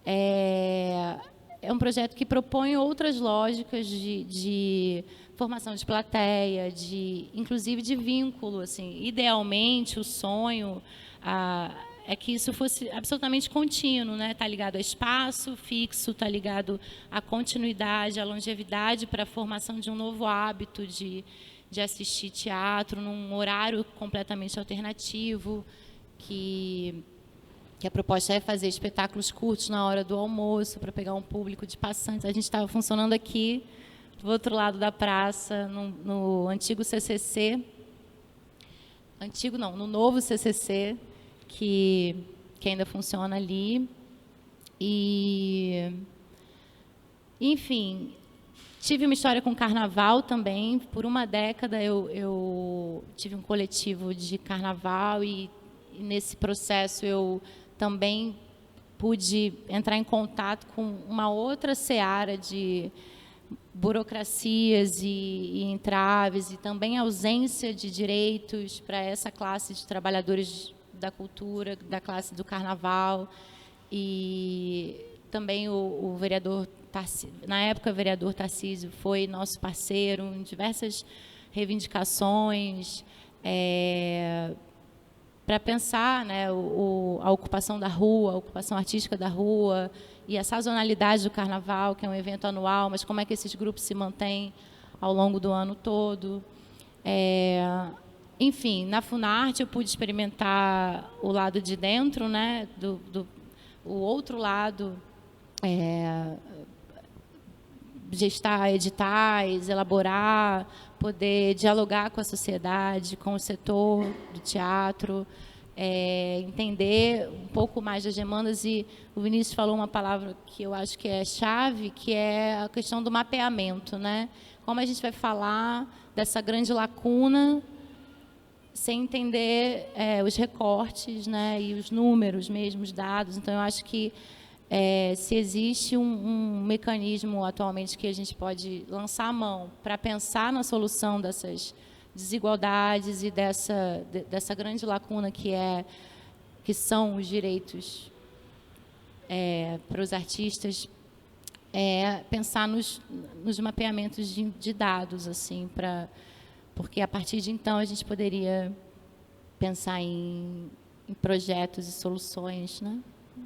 É um projeto que propõe outras lógicas de formação de plateia, inclusive de vínculo. Assim, idealmente, o sonho é que isso fosse absolutamente contínuo, né? Está ligado a espaço fixo, está ligado à continuidade, à longevidade, para a formação de um novo hábito de assistir teatro num horário completamente alternativo, que a proposta é fazer espetáculos curtos na hora do almoço, para pegar um público de passantes. A gente estava funcionando aqui, do outro lado da praça, no antigo CCC, no novo CCC, que ainda funciona ali. E, enfim, tive uma história com carnaval também. Por uma década eu tive um coletivo de carnaval e nesse processo eu também pude entrar em contato com uma outra seara de burocracias e entraves e também ausência de direitos para essa classe de trabalhadores da cultura, da classe do carnaval. E também o vereador Tarcísio, na época o vereador Tarcísio foi nosso parceiro em diversas reivindicações para pensar, né, a ocupação da rua, a ocupação artística da rua e a sazonalidade do carnaval, que é um evento anual, mas como é que esses grupos se mantêm ao longo do ano todo. Enfim, na Funarte eu pude experimentar o lado de dentro, né, o outro lado, gestar editais, elaborar, poder dialogar com a sociedade, com o setor do teatro, entender um pouco mais das demandas. E o Vinícius falou uma palavra que eu acho que é chave, que é a questão do mapeamento, né? Como a gente vai falar dessa grande lacuna sem entender os recortes, né, e os números mesmo, os dados. Então, eu acho que se existe um mecanismo atualmente que a gente pode lançar a mão para pensar na solução dessas desigualdades e dessa grande lacuna que são os direitos para os artistas, pensar nos mapeamentos de dados, assim, porque a partir de então a gente poderia pensar em projetos e soluções, né?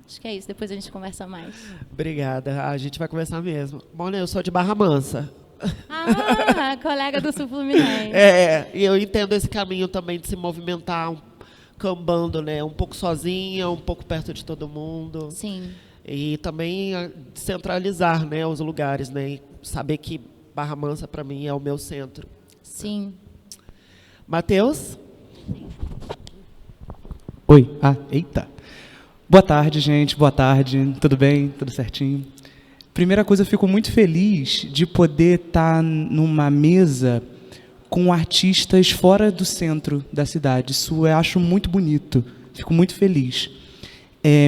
Acho que é isso, depois a gente conversa mais.
Obrigada, a gente vai conversar mesmo. Bom, eu sou de Barra Mansa.
Ah, colega do Sul Fluminense.
E eu entendo esse caminho também de se movimentar cambando, né? Um pouco sozinha, um pouco perto de todo mundo.
Sim.
E também centralizar, né, os lugares, né? E saber que Barra Mansa, para mim, é o meu centro.
Sim.
Matheus?
Oi. Eita. Boa tarde, gente. Boa tarde. Tudo bem? Tudo certinho? Primeira coisa, eu fico muito feliz de poder estar numa mesa com artistas fora do centro da cidade. Isso eu acho muito bonito. Fico muito feliz.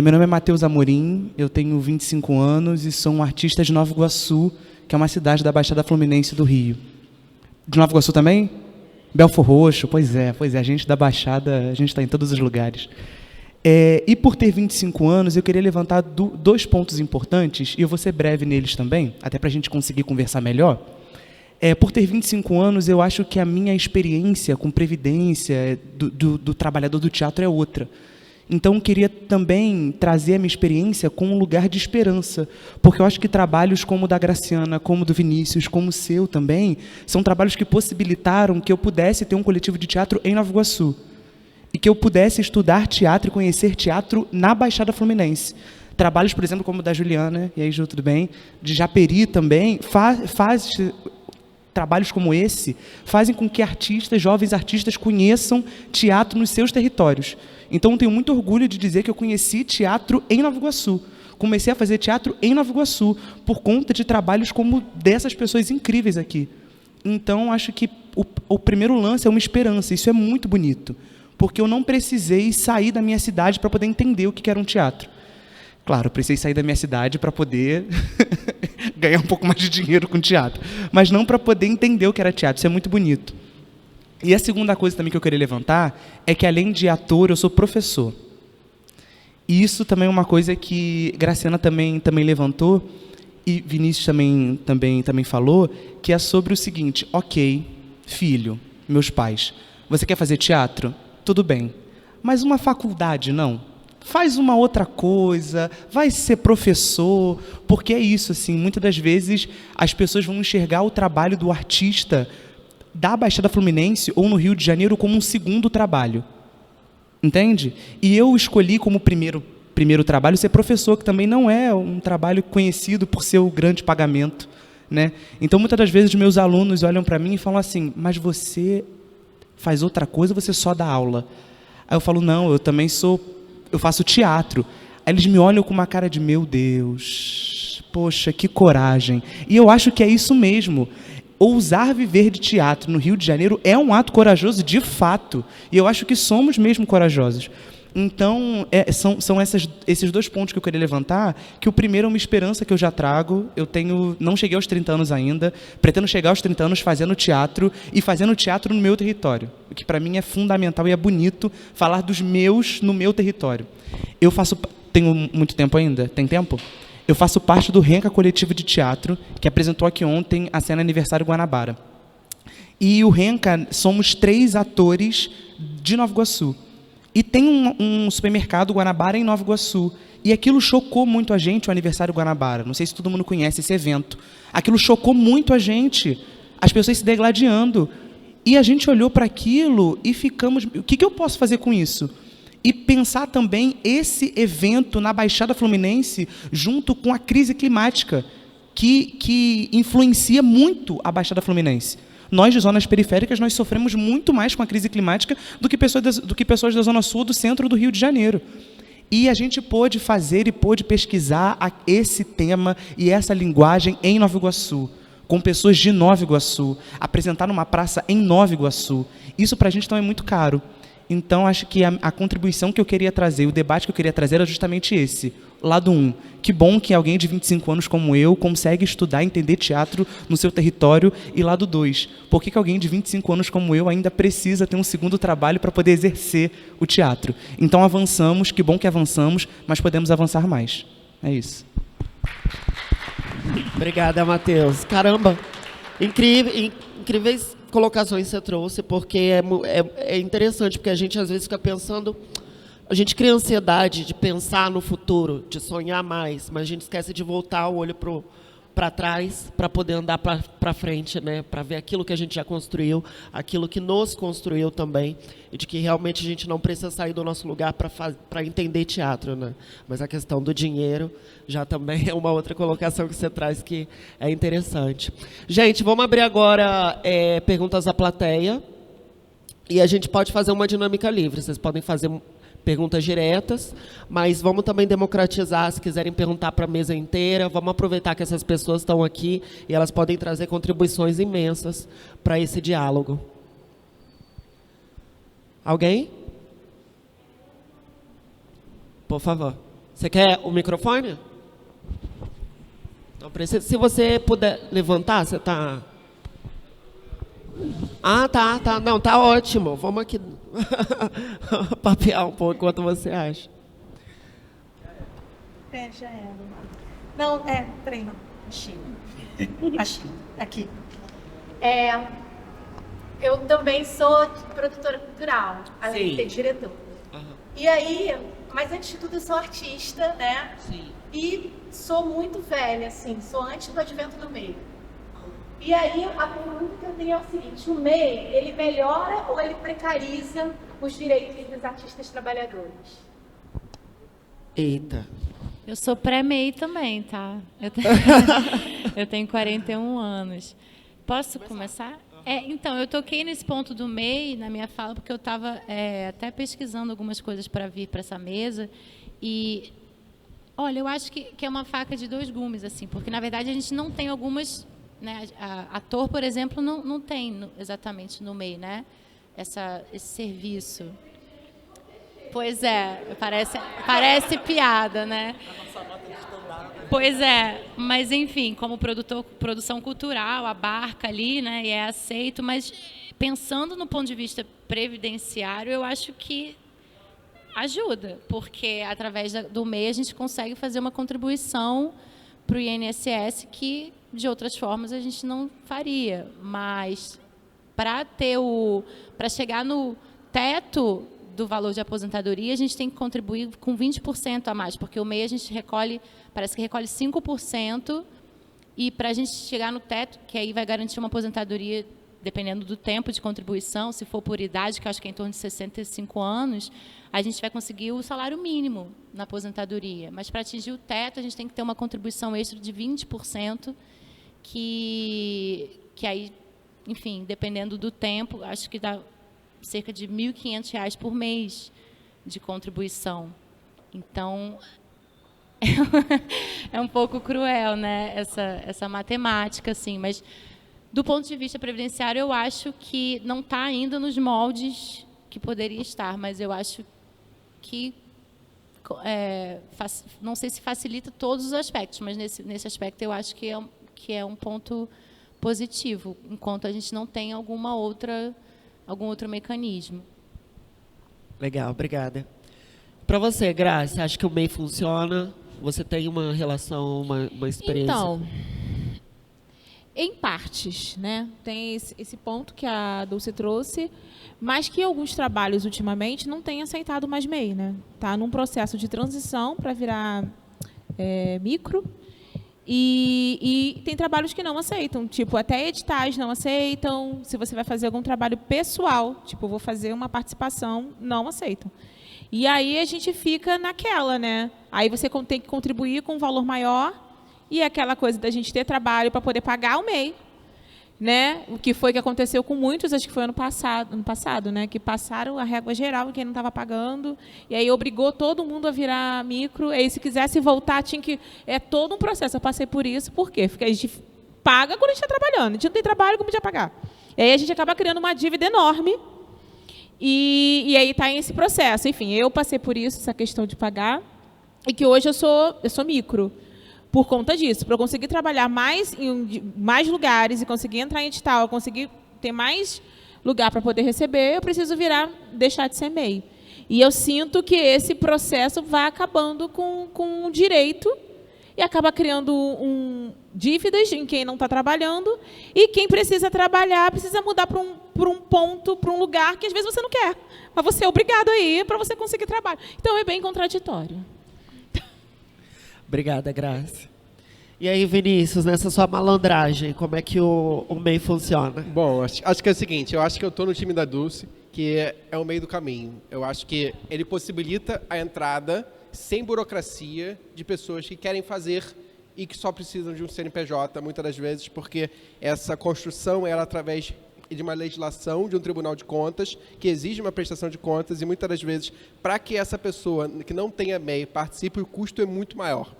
Meu nome é Matheus Amorim, eu tenho 25 anos e sou um artista de Nova Iguaçu, que é uma cidade da Baixada Fluminense do Rio. De Nova Iguaçu também? Belfor Roxo, pois é, a gente da Baixada, a gente está em todos os lugares. E por ter 25 anos, eu queria levantar dois pontos importantes, e eu vou ser breve neles também, até para a gente conseguir conversar melhor. Por ter 25 anos, eu acho que a minha experiência com previdência do trabalhador do teatro é outra. Então, eu queria também trazer a minha experiência com um lugar de esperança, porque eu acho que trabalhos como o da Graciana, como o do Vinícius, como o seu também, são trabalhos que possibilitaram que eu pudesse ter um coletivo de teatro em Nova Iguaçu, e que eu pudesse estudar teatro e conhecer teatro na Baixada Fluminense. Trabalhos, por exemplo, como o da Juliana, e aí, Ju, tudo bem? De Japeri também, trabalhos como esse fazem com que jovens artistas conheçam teatro nos seus territórios. Então, eu tenho muito orgulho de dizer que eu conheci teatro em Nova Iguaçu. Comecei a fazer teatro em Nova Iguaçu, por conta de trabalhos como dessas pessoas incríveis aqui. Então, acho que o primeiro lance é uma esperança. Isso é muito bonito, porque eu não precisei sair da minha cidade para poder entender o que era um teatro. Claro, eu precisei sair da minha cidade para poder ganhar um pouco mais de dinheiro com teatro, mas não para poder entender o que era teatro. Isso é muito bonito. E a segunda coisa também que eu queria levantar é que, além de ator, eu sou professor. E isso também é uma coisa que Graciana também levantou, e Vinícius também falou, que é sobre o seguinte: ok, filho, meus pais, você quer fazer teatro? Tudo bem, mas uma faculdade não? Faz uma outra coisa, vai ser professor, porque é isso, assim, muitas das vezes as pessoas vão enxergar o trabalho do artista da Baixada Fluminense ou no Rio de Janeiro como um segundo trabalho, entende? E eu escolhi como primeiro trabalho ser professor, que também não é um trabalho conhecido por seu grande pagamento, né? Então, muitas das vezes, meus alunos olham para mim e falam assim: mas você faz outra coisa, você só dá aula? Aí eu falo: não, eu faço teatro. Aí eles me olham com uma cara de: meu Deus, poxa, que coragem. E eu acho que é isso mesmo. Ousar viver de teatro no Rio de Janeiro é um ato corajoso de fato. E eu acho que somos mesmo corajosos. Então, são esses dois pontos que eu queria levantar, que o primeiro é uma esperança que eu já trago. Não cheguei aos 30 anos ainda, pretendo chegar aos 30 anos fazendo teatro, e fazendo teatro no meu território, o que para mim é fundamental e é bonito falar dos meus no meu território. Tenho muito tempo ainda? Tem tempo? Eu faço parte do Renca Coletivo de Teatro, que apresentou aqui ontem a cena Aniversário Guanabara. E o Renca, somos 3 atores de Nova Iguaçu. E tem um supermercado Guanabara em Nova Iguaçu. E aquilo chocou muito a gente, o Aniversário Guanabara. Não sei se todo mundo conhece esse evento. Aquilo chocou muito a gente. As pessoas se degladiando. E a gente olhou para aquilo e ficamos: o que eu posso fazer com isso? E pensar também esse evento na Baixada Fluminense junto com a crise climática, que influencia muito a Baixada Fluminense. Nós, de zonas periféricas, nós sofremos muito mais com a crise climática do que pessoas da Zona Sul, do centro do Rio de Janeiro. E a gente pôde fazer e pôde pesquisar esse tema e essa linguagem em Nova Iguaçu, com pessoas de Nova Iguaçu, apresentar numa praça em Nova Iguaçu. Isso para a gente também é muito caro. Então, acho que a contribuição que eu queria trazer, o debate que eu queria trazer era justamente esse. Lado 1, que bom que alguém de 25 anos como eu consegue estudar e entender teatro no seu território. E lado 2, por que alguém de 25 anos como eu ainda precisa ter um segundo trabalho para poder exercer o teatro? Então, avançamos, que bom que avançamos, mas podemos avançar mais. É isso.
Obrigada, Matheus. Caramba, incríveis colocações você trouxe, porque é interessante, porque a gente às vezes fica pensando, a gente cria ansiedade de pensar no futuro, de sonhar mais, mas a gente esquece de voltar o olho para para trás para poder andar para frente, né? Para ver aquilo que a gente já construiu, aquilo que nos construiu também, e de que realmente a gente não precisa sair do nosso lugar para entender teatro, né? Mas a questão do dinheiro já também é uma outra colocação que você traz que é interessante. Gente, vamos abrir agora perguntas à plateia, e a gente pode fazer uma dinâmica livre. Vocês podem fazer perguntas diretas, mas vamos também democratizar, se quiserem perguntar para a mesa inteira, vamos aproveitar que essas pessoas estão aqui e elas podem trazer contribuições imensas para esse diálogo. Alguém? Por favor. Você quer o microfone? Não precisa. Se você puder levantar, você está... Ah, tá. Não, tá ótimo. Vamos aqui papear um pouco enquanto você acha.
Já era. Não, treino. Achei. Aqui. Eu também sou produtora cultural, além de ser diretora.
Uhum.
E aí, mas antes de tudo eu sou artista, né?
Sim.
E sou muito velha, assim, sou antes do advento do MEI. E aí, a pergunta que eu tenho é o seguinte: o MEI, ele melhora ou ele precariza os direitos dos artistas trabalhadores?
Eita.
Eu sou pré-MEI também, tá? Eu tenho 41 anos. Posso começar? Então, eu toquei nesse ponto do MEI na minha fala, porque eu estava até pesquisando algumas coisas para vir para essa mesa. E, olha, eu acho que é uma faca de dois gumes, assim, porque, na verdade, a gente não tem algumas... Né, ator, por exemplo, não tem exatamente no MEI, né, esse serviço. Pois parece piada, né? Pois mas enfim, como produção cultural, abarca ali, né, e é aceito, mas pensando no ponto de vista previdenciário, eu acho que ajuda, porque através do MEI a gente consegue fazer uma contribuição para o INSS que de outras formas a gente não faria, mas para chegar no teto do valor de aposentadoria, a gente tem que contribuir com 20% a mais, porque o MEI a gente parece que recolhe 5%, e para a gente chegar no teto, que aí vai garantir uma aposentadoria, dependendo do tempo de contribuição, se for por idade, que eu acho que é em torno de 65 anos, a gente vai conseguir o salário mínimo na aposentadoria. Mas para atingir o teto, a gente tem que ter uma contribuição extra de 20%, que aí, enfim, dependendo do tempo, acho que dá cerca de R$ 1.500 por mês de contribuição. Então, é um pouco cruel, né, essa matemática, assim, mas do ponto de vista previdenciário, eu acho que não está ainda nos moldes que poderia estar, mas eu acho que, não sei se facilita todos os aspectos, mas nesse aspecto eu acho que é um ponto positivo, enquanto a gente não tem algum outro mecanismo.
Legal, obrigada. Para você, Graça, acha que o MEI funciona? Você tem uma relação, uma experiência?
Então, em partes, né? Tem esse ponto que a Dulce trouxe, mas que alguns trabalhos ultimamente não têm aceitado mais MEI, né? Tá num processo de transição para virar micro. E tem trabalhos que não aceitam, tipo, até editais não aceitam. Se você vai fazer algum trabalho pessoal, tipo, vou fazer uma participação, não aceitam. E aí a gente fica naquela, né? Aí você tem que contribuir com um valor maior, e aquela coisa da gente ter trabalho para poder pagar o MEI, né? O que foi que aconteceu com muitos, acho que foi ano passado, né? Que passaram a régua geral em quem não estava pagando, e aí obrigou todo mundo a virar micro, e aí se quisesse voltar tinha que... É todo um processo, eu passei por isso, por quê? Porque a gente paga quando a gente está trabalhando, a gente não tem trabalho, como podia pagar? E aí a gente acaba criando uma dívida enorme, e aí está em esse processo. Enfim, eu passei por isso, essa questão de pagar, e que hoje eu sou micro, por conta disso, para eu conseguir trabalhar em mais lugares e conseguir entrar em edital, conseguir ter mais lugar para poder receber, eu preciso deixar de ser MEI. E eu sinto que esse processo vai acabando com o direito e acaba criando dívidas em quem não está trabalhando, e quem precisa trabalhar precisa mudar para um lugar que às vezes você não quer, mas você é obrigado a ir para você conseguir trabalho. Então é bem contraditório.
Obrigada, Graça. E aí, Vinícius, nessa sua malandragem, como é que o MEI funciona?
Bom, acho que é o seguinte, eu acho que eu estou no time da Dulce, que é o meio do caminho. Eu acho que ele possibilita a entrada sem burocracia de pessoas que querem fazer e que só precisam de um CNPJ, muitas das vezes, porque essa construção é através de uma legislação de um tribunal de contas que exige uma prestação de contas e muitas das vezes, para que essa pessoa que não tenha MEI participe, o custo é muito maior.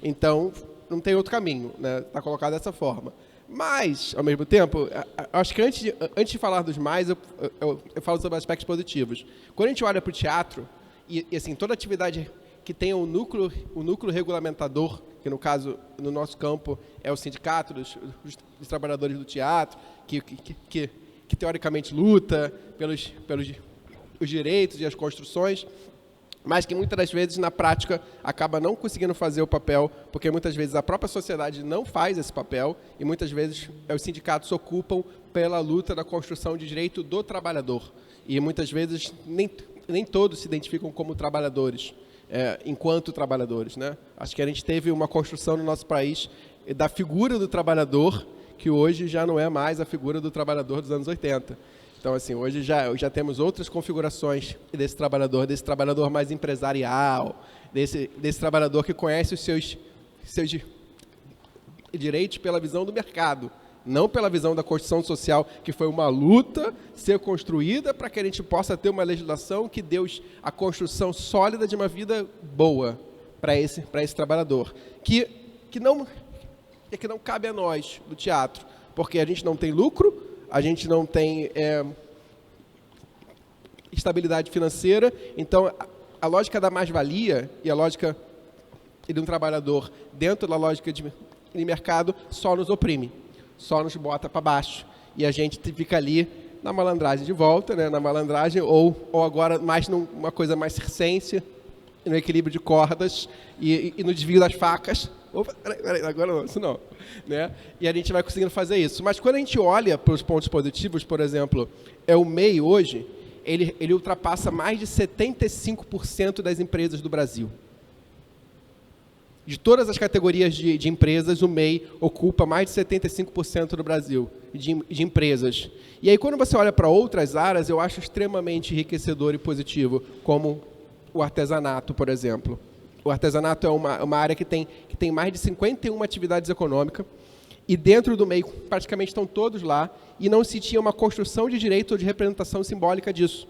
Então, não tem outro caminho, né? Está colocado dessa forma. Mas, ao mesmo tempo, acho que antes de falar dos mais, eu falo sobre aspectos positivos. Quando a gente olha para o teatro, e assim, toda atividade que tenha o núcleo regulamentador, que no caso, no nosso campo, é o sindicato dos trabalhadores do teatro, que teoricamente luta pelos os direitos e as construções, mas que muitas das vezes, na prática, acaba não conseguindo fazer o papel, porque muitas vezes a própria sociedade não faz esse papel, e muitas vezes os sindicatos se ocupam pela luta da construção de direito do trabalhador. E muitas vezes nem todos se identificam como trabalhadores, enquanto trabalhadores, né? Acho que a gente teve uma construção no nosso país da figura do trabalhador, que hoje já não é mais a figura do trabalhador dos anos 80. Então, assim, hoje já temos outras configurações desse trabalhador mais empresarial, desse trabalhador que conhece os seus direitos pela visão do mercado, não pela visão da Constituição Social, que foi uma luta ser construída para que a gente possa ter uma legislação que dê a construção sólida de uma vida boa para esse trabalhador, que não cabe a nós, do teatro, porque a gente não tem lucro, a gente não tem estabilidade financeira, então a lógica da mais-valia e a lógica de um trabalhador dentro da lógica de mercado só nos oprime, só nos bota para baixo. E a gente fica ali na malandragem de volta, né? Na malandragem, ou agora mais numa coisa mais circense, no equilíbrio de cordas e no desvio das facas. Opa, peraí, agora não, isso não. Né? E a gente vai conseguindo fazer isso. Mas quando a gente olha para os pontos positivos, por exemplo, o MEI hoje, ele ultrapassa mais de 75% das empresas do Brasil. De todas as categorias de empresas, o MEI ocupa mais de 75% do Brasil, de empresas. E aí, quando você olha para outras áreas, eu acho extremamente enriquecedor e positivo, como o artesanato, por exemplo. O artesanato é uma área que tem mais de 51 atividades econômicas, e dentro do MEI praticamente estão todos lá, e não se tinha uma construção de direito ou de representação simbólica disso.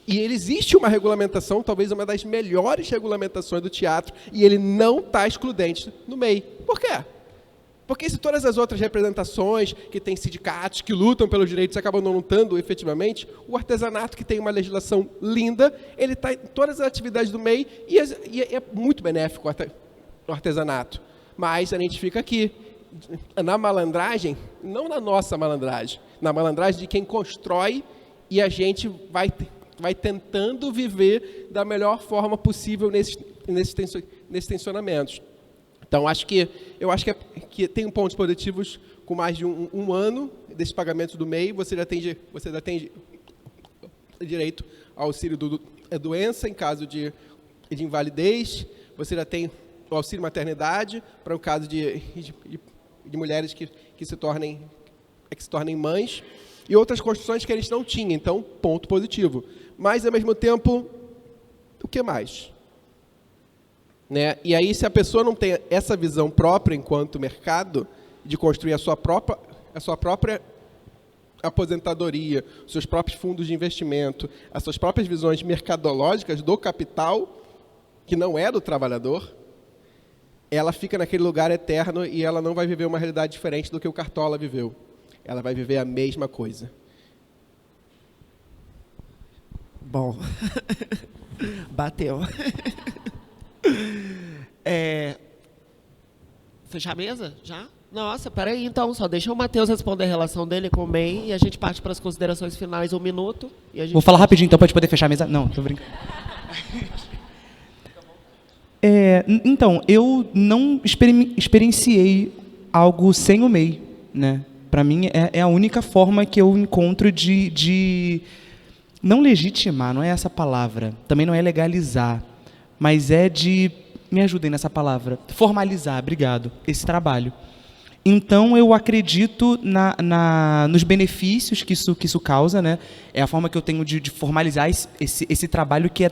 E existe uma regulamentação, talvez uma das melhores regulamentações do teatro, e ele não está excludente no MEI. Por quê? Porque se todas as outras representações, que tem sindicatos que lutam pelos direitos, acabam não lutando efetivamente, o artesanato, que tem uma legislação linda, ele está em todas as atividades do MEI e é muito benéfico o artesanato. Mas a gente fica aqui, na malandragem, não na nossa malandragem, na malandragem de quem constrói, e a gente vai tentando viver da melhor forma possível nesses tensionamentos. Então, eu acho que tem pontos positivos com mais de um ano desse pagamento do MEI, você já tem direito ao auxílio doença em caso de invalidez, você já tem o auxílio maternidade para o caso de mulheres que se tornem mães, e outras construções que a gente não tinha, então, ponto positivo. Mas, ao mesmo tempo, o que mais? Né? E aí, se a pessoa não tem essa visão própria enquanto mercado, de construir a sua própria aposentadoria, os seus próprios fundos de investimento, as suas próprias visões mercadológicas do capital, que não é do trabalhador, ela fica naquele lugar eterno e ela não vai viver uma realidade diferente do que o Cartola viveu. Ela vai viver a mesma coisa.
Bom, bateu. Fechar a mesa? Já? Nossa, peraí, então, só deixa o Matheus responder a relação dele com o MEI e a gente parte para as considerações finais, 1 minuto. E a gente
Vou falar rapidinho, então, para a gente poder fechar a mesa. Não, tô brincando. Então, eu não experienciei algo sem o MEI, né? Para mim, é a única forma que eu encontro de não legitimar, não é essa palavra, também não é legalizar, mas é de me ajudem nessa palavra, formalizar, obrigado, esse trabalho. Então, eu acredito nos benefícios que isso causa, né? É a forma que eu tenho de formalizar esse trabalho que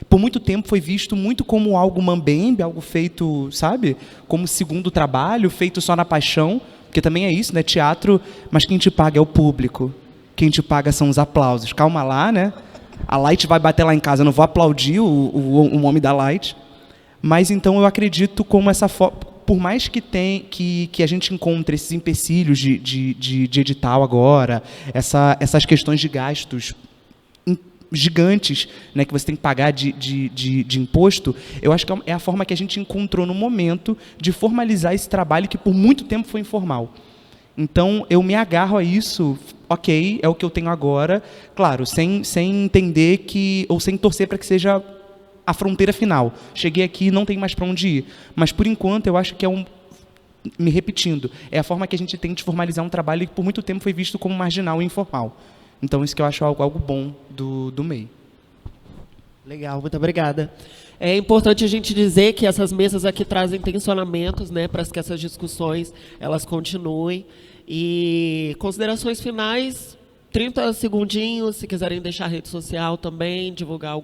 por muito tempo foi visto muito como algo mambembe, algo feito, sabe? Como segundo trabalho, feito só na paixão, porque também é isso, né? Teatro, mas quem te paga é o público. Quem te paga são os aplausos. Calma lá, né? A Light vai bater lá em casa, eu não vou aplaudir o homem da Light. Mas, então, eu acredito como essa forma... Por mais que a gente encontre esses empecilhos de edital agora, essas questões de gastos gigantes, né, que você tem que pagar de imposto, eu acho que é a forma que a gente encontrou no momento de formalizar esse trabalho que por muito tempo foi informal. Então, eu me agarro a isso, ok, é o que eu tenho agora, claro, sem entender ou sem torcer para que seja a fronteira final. Cheguei aqui, não tem mais para onde ir. Mas, por enquanto, eu acho que me repetindo, é a forma que a gente tem de formalizar um trabalho que por muito tempo foi visto como marginal e informal. Então, isso que eu acho algo bom do MEI.
Legal, muito obrigada. É importante a gente dizer que essas mesas aqui trazem tensionamentos, né, para que essas discussões elas continuem. E considerações finais, 30 segundinhos, se quiserem deixar a rede social também, divulgar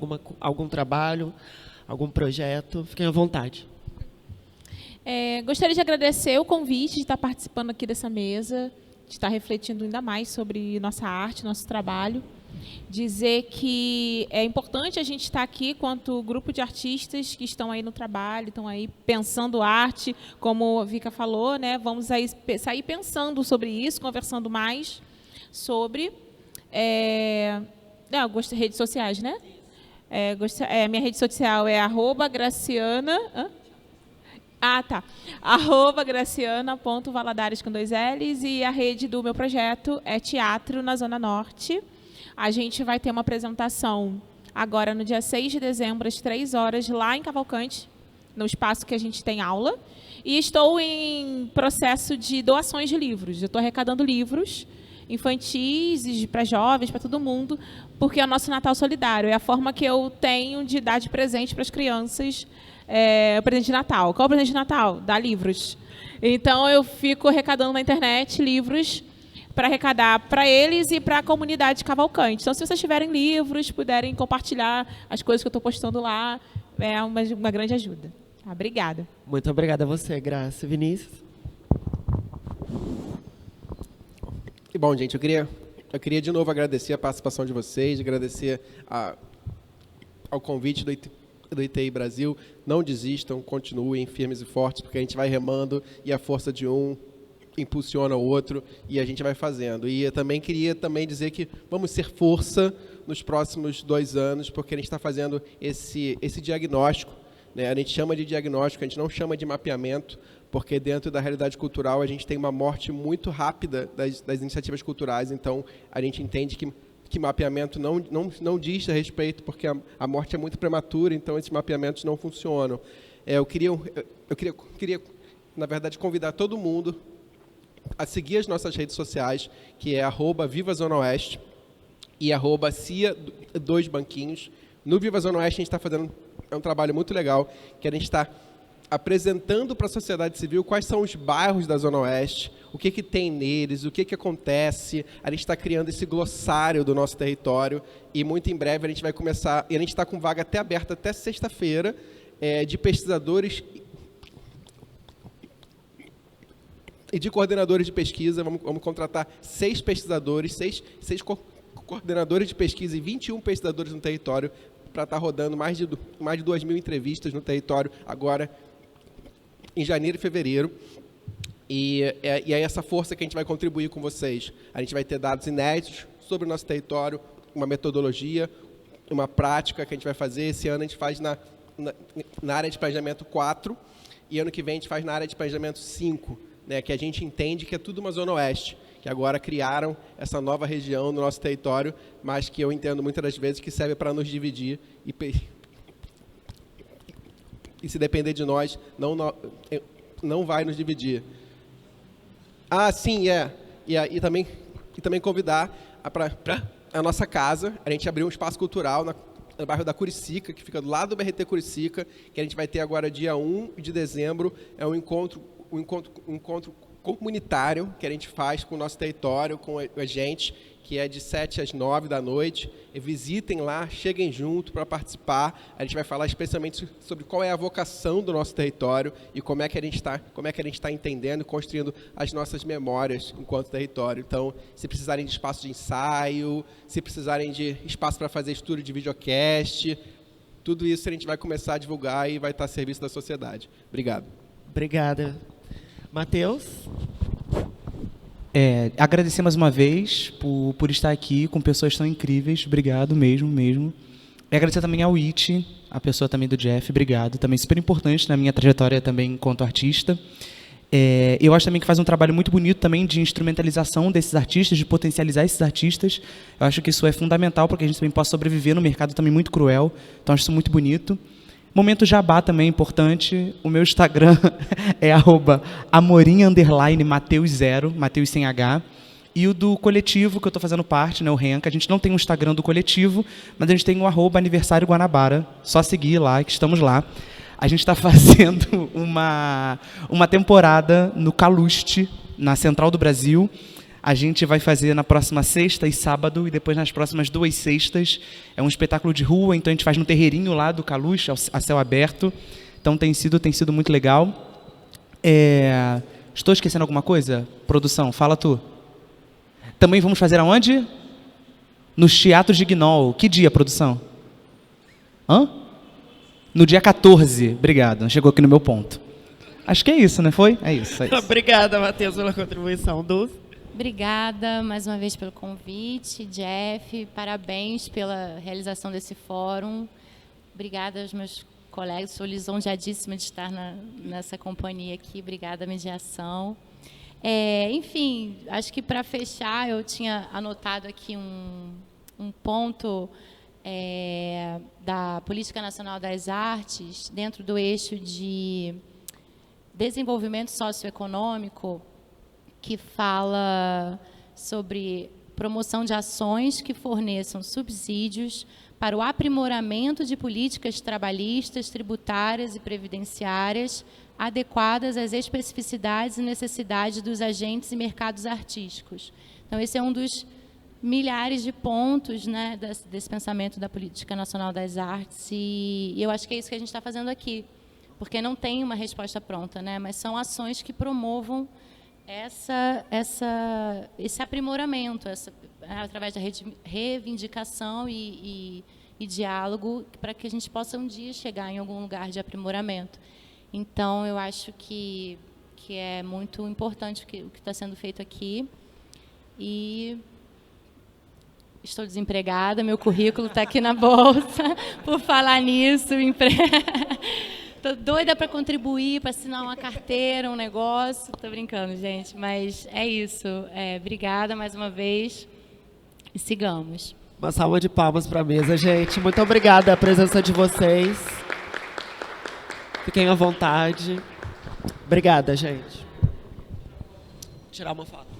algum trabalho, algum projeto, fiquem à vontade.
Gostaria de agradecer o convite de estar participando aqui dessa mesa, de estar refletindo ainda mais sobre nossa arte, nosso trabalho. Dizer que é importante a gente estar aqui quanto grupo de artistas que estão aí no trabalho, estão aí pensando arte, como a Vika falou, né? Vamos aí sair pensando sobre isso, conversando mais sobre redes sociais, né? Minha rede social é @Graciana. Tá. @Graciana.Valadares com 2 L's, e a rede do meu projeto é Teatro na Zona Norte. A gente vai ter uma apresentação agora no dia 6 de dezembro, às 3 horas, lá em Cavalcante, no espaço que a gente tem aula. E estou em processo de doações de livros. Eu estou arrecadando livros infantis, para jovens, para todo mundo, porque é o nosso Natal solidário. É a forma que eu tenho de dar de presente para as crianças o presente de Natal. Qual é o presente de Natal? Dar livros. Então, eu fico arrecadando na internet livros para arrecadar para eles e para a comunidade de Cavalcante. Então, se vocês tiverem livros, puderem compartilhar as coisas que eu estou postando lá, é uma grande ajuda. Obrigada.
Muito obrigada a você, Graça. Vinícius?
E bom, gente, eu queria de novo agradecer a participação de vocês, agradecer ao convite do ITI Brasil. Não desistam, continuem firmes e fortes, porque a gente vai remando e a força de um impulsiona o outro e a gente vai fazendo. E eu também queria dizer que vamos ser força nos próximos 2 anos, porque a gente está fazendo esse diagnóstico, né? A gente chama de diagnóstico, a gente não chama de mapeamento, porque dentro da realidade cultural a gente tem uma morte muito rápida das iniciativas culturais. Então, a gente entende que mapeamento não diz a respeito, porque a morte é muito prematura, então esses mapeamentos não funcionam. Eu queria, na verdade, convidar todo mundo a seguir as nossas redes sociais, que é @VivaZonaOeste e @CIA2Banquinhos. No Viva Zona Oeste, a gente está fazendo um trabalho muito legal, que a gente está apresentando para a sociedade civil quais são os bairros da Zona Oeste, o que tem neles, o que acontece. A gente está criando esse glossário do nosso território e muito em breve a gente vai começar, e a gente está com vaga aberta até sexta-feira, de pesquisadores e de coordenadores de pesquisa. Vamos contratar 6 pesquisadores, 6 coordenadores de pesquisa e 21 pesquisadores no território para estar rodando mais de 2.000 entrevistas no território agora em janeiro e fevereiro. E é essa força que a gente vai contribuir com vocês. A gente vai ter dados inéditos sobre o nosso território, uma metodologia, uma prática que a gente vai fazer. Esse ano a gente faz na área de planejamento 4 e ano que vem a gente faz na área de planejamento 5, né, que a gente entende que é tudo uma Zona Oeste, que agora criaram essa nova região no nosso território, mas que eu entendo muitas das vezes que serve para nos dividir e se depender de nós, não vai nos dividir. Sim, e também convidar para a nossa casa. A gente abriu um espaço cultural no bairro da Curicica, que fica do lado do BRT Curicica, que a gente vai ter agora dia 1 de dezembro, é um encontro comunitário que a gente faz com o nosso território, com a gente, que é de 7 às 9 da noite. E visitem lá, cheguem junto para participar. A gente vai falar especialmente sobre qual é a vocação do nosso território e como é que a gente está entendendo e construindo as nossas memórias enquanto território. Então, se precisarem de espaço de ensaio, se precisarem de espaço para fazer estudo de videocast, tudo isso a gente vai começar a divulgar e vai estar a serviço da sociedade. Obrigado.
Obrigada. Matheus?
Agradecer mais uma vez por estar aqui com pessoas tão incríveis. Obrigado mesmo. E agradecer também ao Iti, a pessoa também do Jeff. Obrigado. Também super importante na minha trajetória também enquanto artista. Eu acho também que faz um trabalho muito bonito também de instrumentalização desses artistas, de potencializar esses artistas. Eu acho que isso é fundamental para que a gente também possa sobreviver no mercado também muito cruel. Então, acho isso muito bonito. Momento jabá também importante. O meu Instagram é @amorim_Mateus0, Mateus sem H. E o do coletivo, que eu estou fazendo parte, né, o Renca. A gente não tem um Instagram do coletivo, mas a gente tem o @aniversário Guanabara. Só seguir lá, que estamos lá. A gente está fazendo uma temporada no Caluste, na Central do Brasil. A gente vai fazer na próxima sexta e sábado, e depois nas próximas 2 sextas. É um espetáculo de rua, então a gente faz no terreirinho lá do Caluche, a céu aberto. Então tem sido muito legal. Estou esquecendo alguma coisa? Produção, fala tu. Também vamos fazer aonde? Nos Teatros de Guinol. Que dia, produção? No dia 14. Obrigado, chegou aqui no meu ponto. Acho que é isso, né? Foi? É isso.
Obrigada, Matheus, pela contribuição. Dulce?
Obrigada mais uma vez pelo convite, Jeff. Parabéns pela realização desse fórum. Obrigada aos meus colegas. Sou lisonjeadíssima de estar nessa companhia aqui. Obrigada, mediação. Enfim, acho que para fechar, eu tinha anotado aqui um ponto da Política Nacional das Artes, dentro do eixo de desenvolvimento socioeconômico, que fala sobre promoção de ações que forneçam subsídios para o aprimoramento de políticas trabalhistas, tributárias e previdenciárias adequadas às especificidades e necessidades dos agentes e mercados artísticos. Então, esse é um dos milhares de pontos, né, desse pensamento da Política Nacional das Artes, e eu acho que é isso que a gente está fazendo aqui, porque não tem uma resposta pronta, né, mas são ações que promovam esse aprimoramento, através da reivindicação e diálogo, para que a gente possa um dia chegar em algum lugar de aprimoramento. Então, eu acho que é muito importante o que está sendo feito aqui. E estou desempregada, meu currículo está aqui na bolsa, por falar nisso. Estou doida para contribuir, para assinar uma carteira, um negócio. Estou brincando, gente, mas é isso. Obrigada mais uma vez e sigamos.
Uma salva de palmas para a mesa, gente. Muito obrigada a presença de vocês. Fiquem à vontade. Obrigada, gente. Vou tirar uma foto.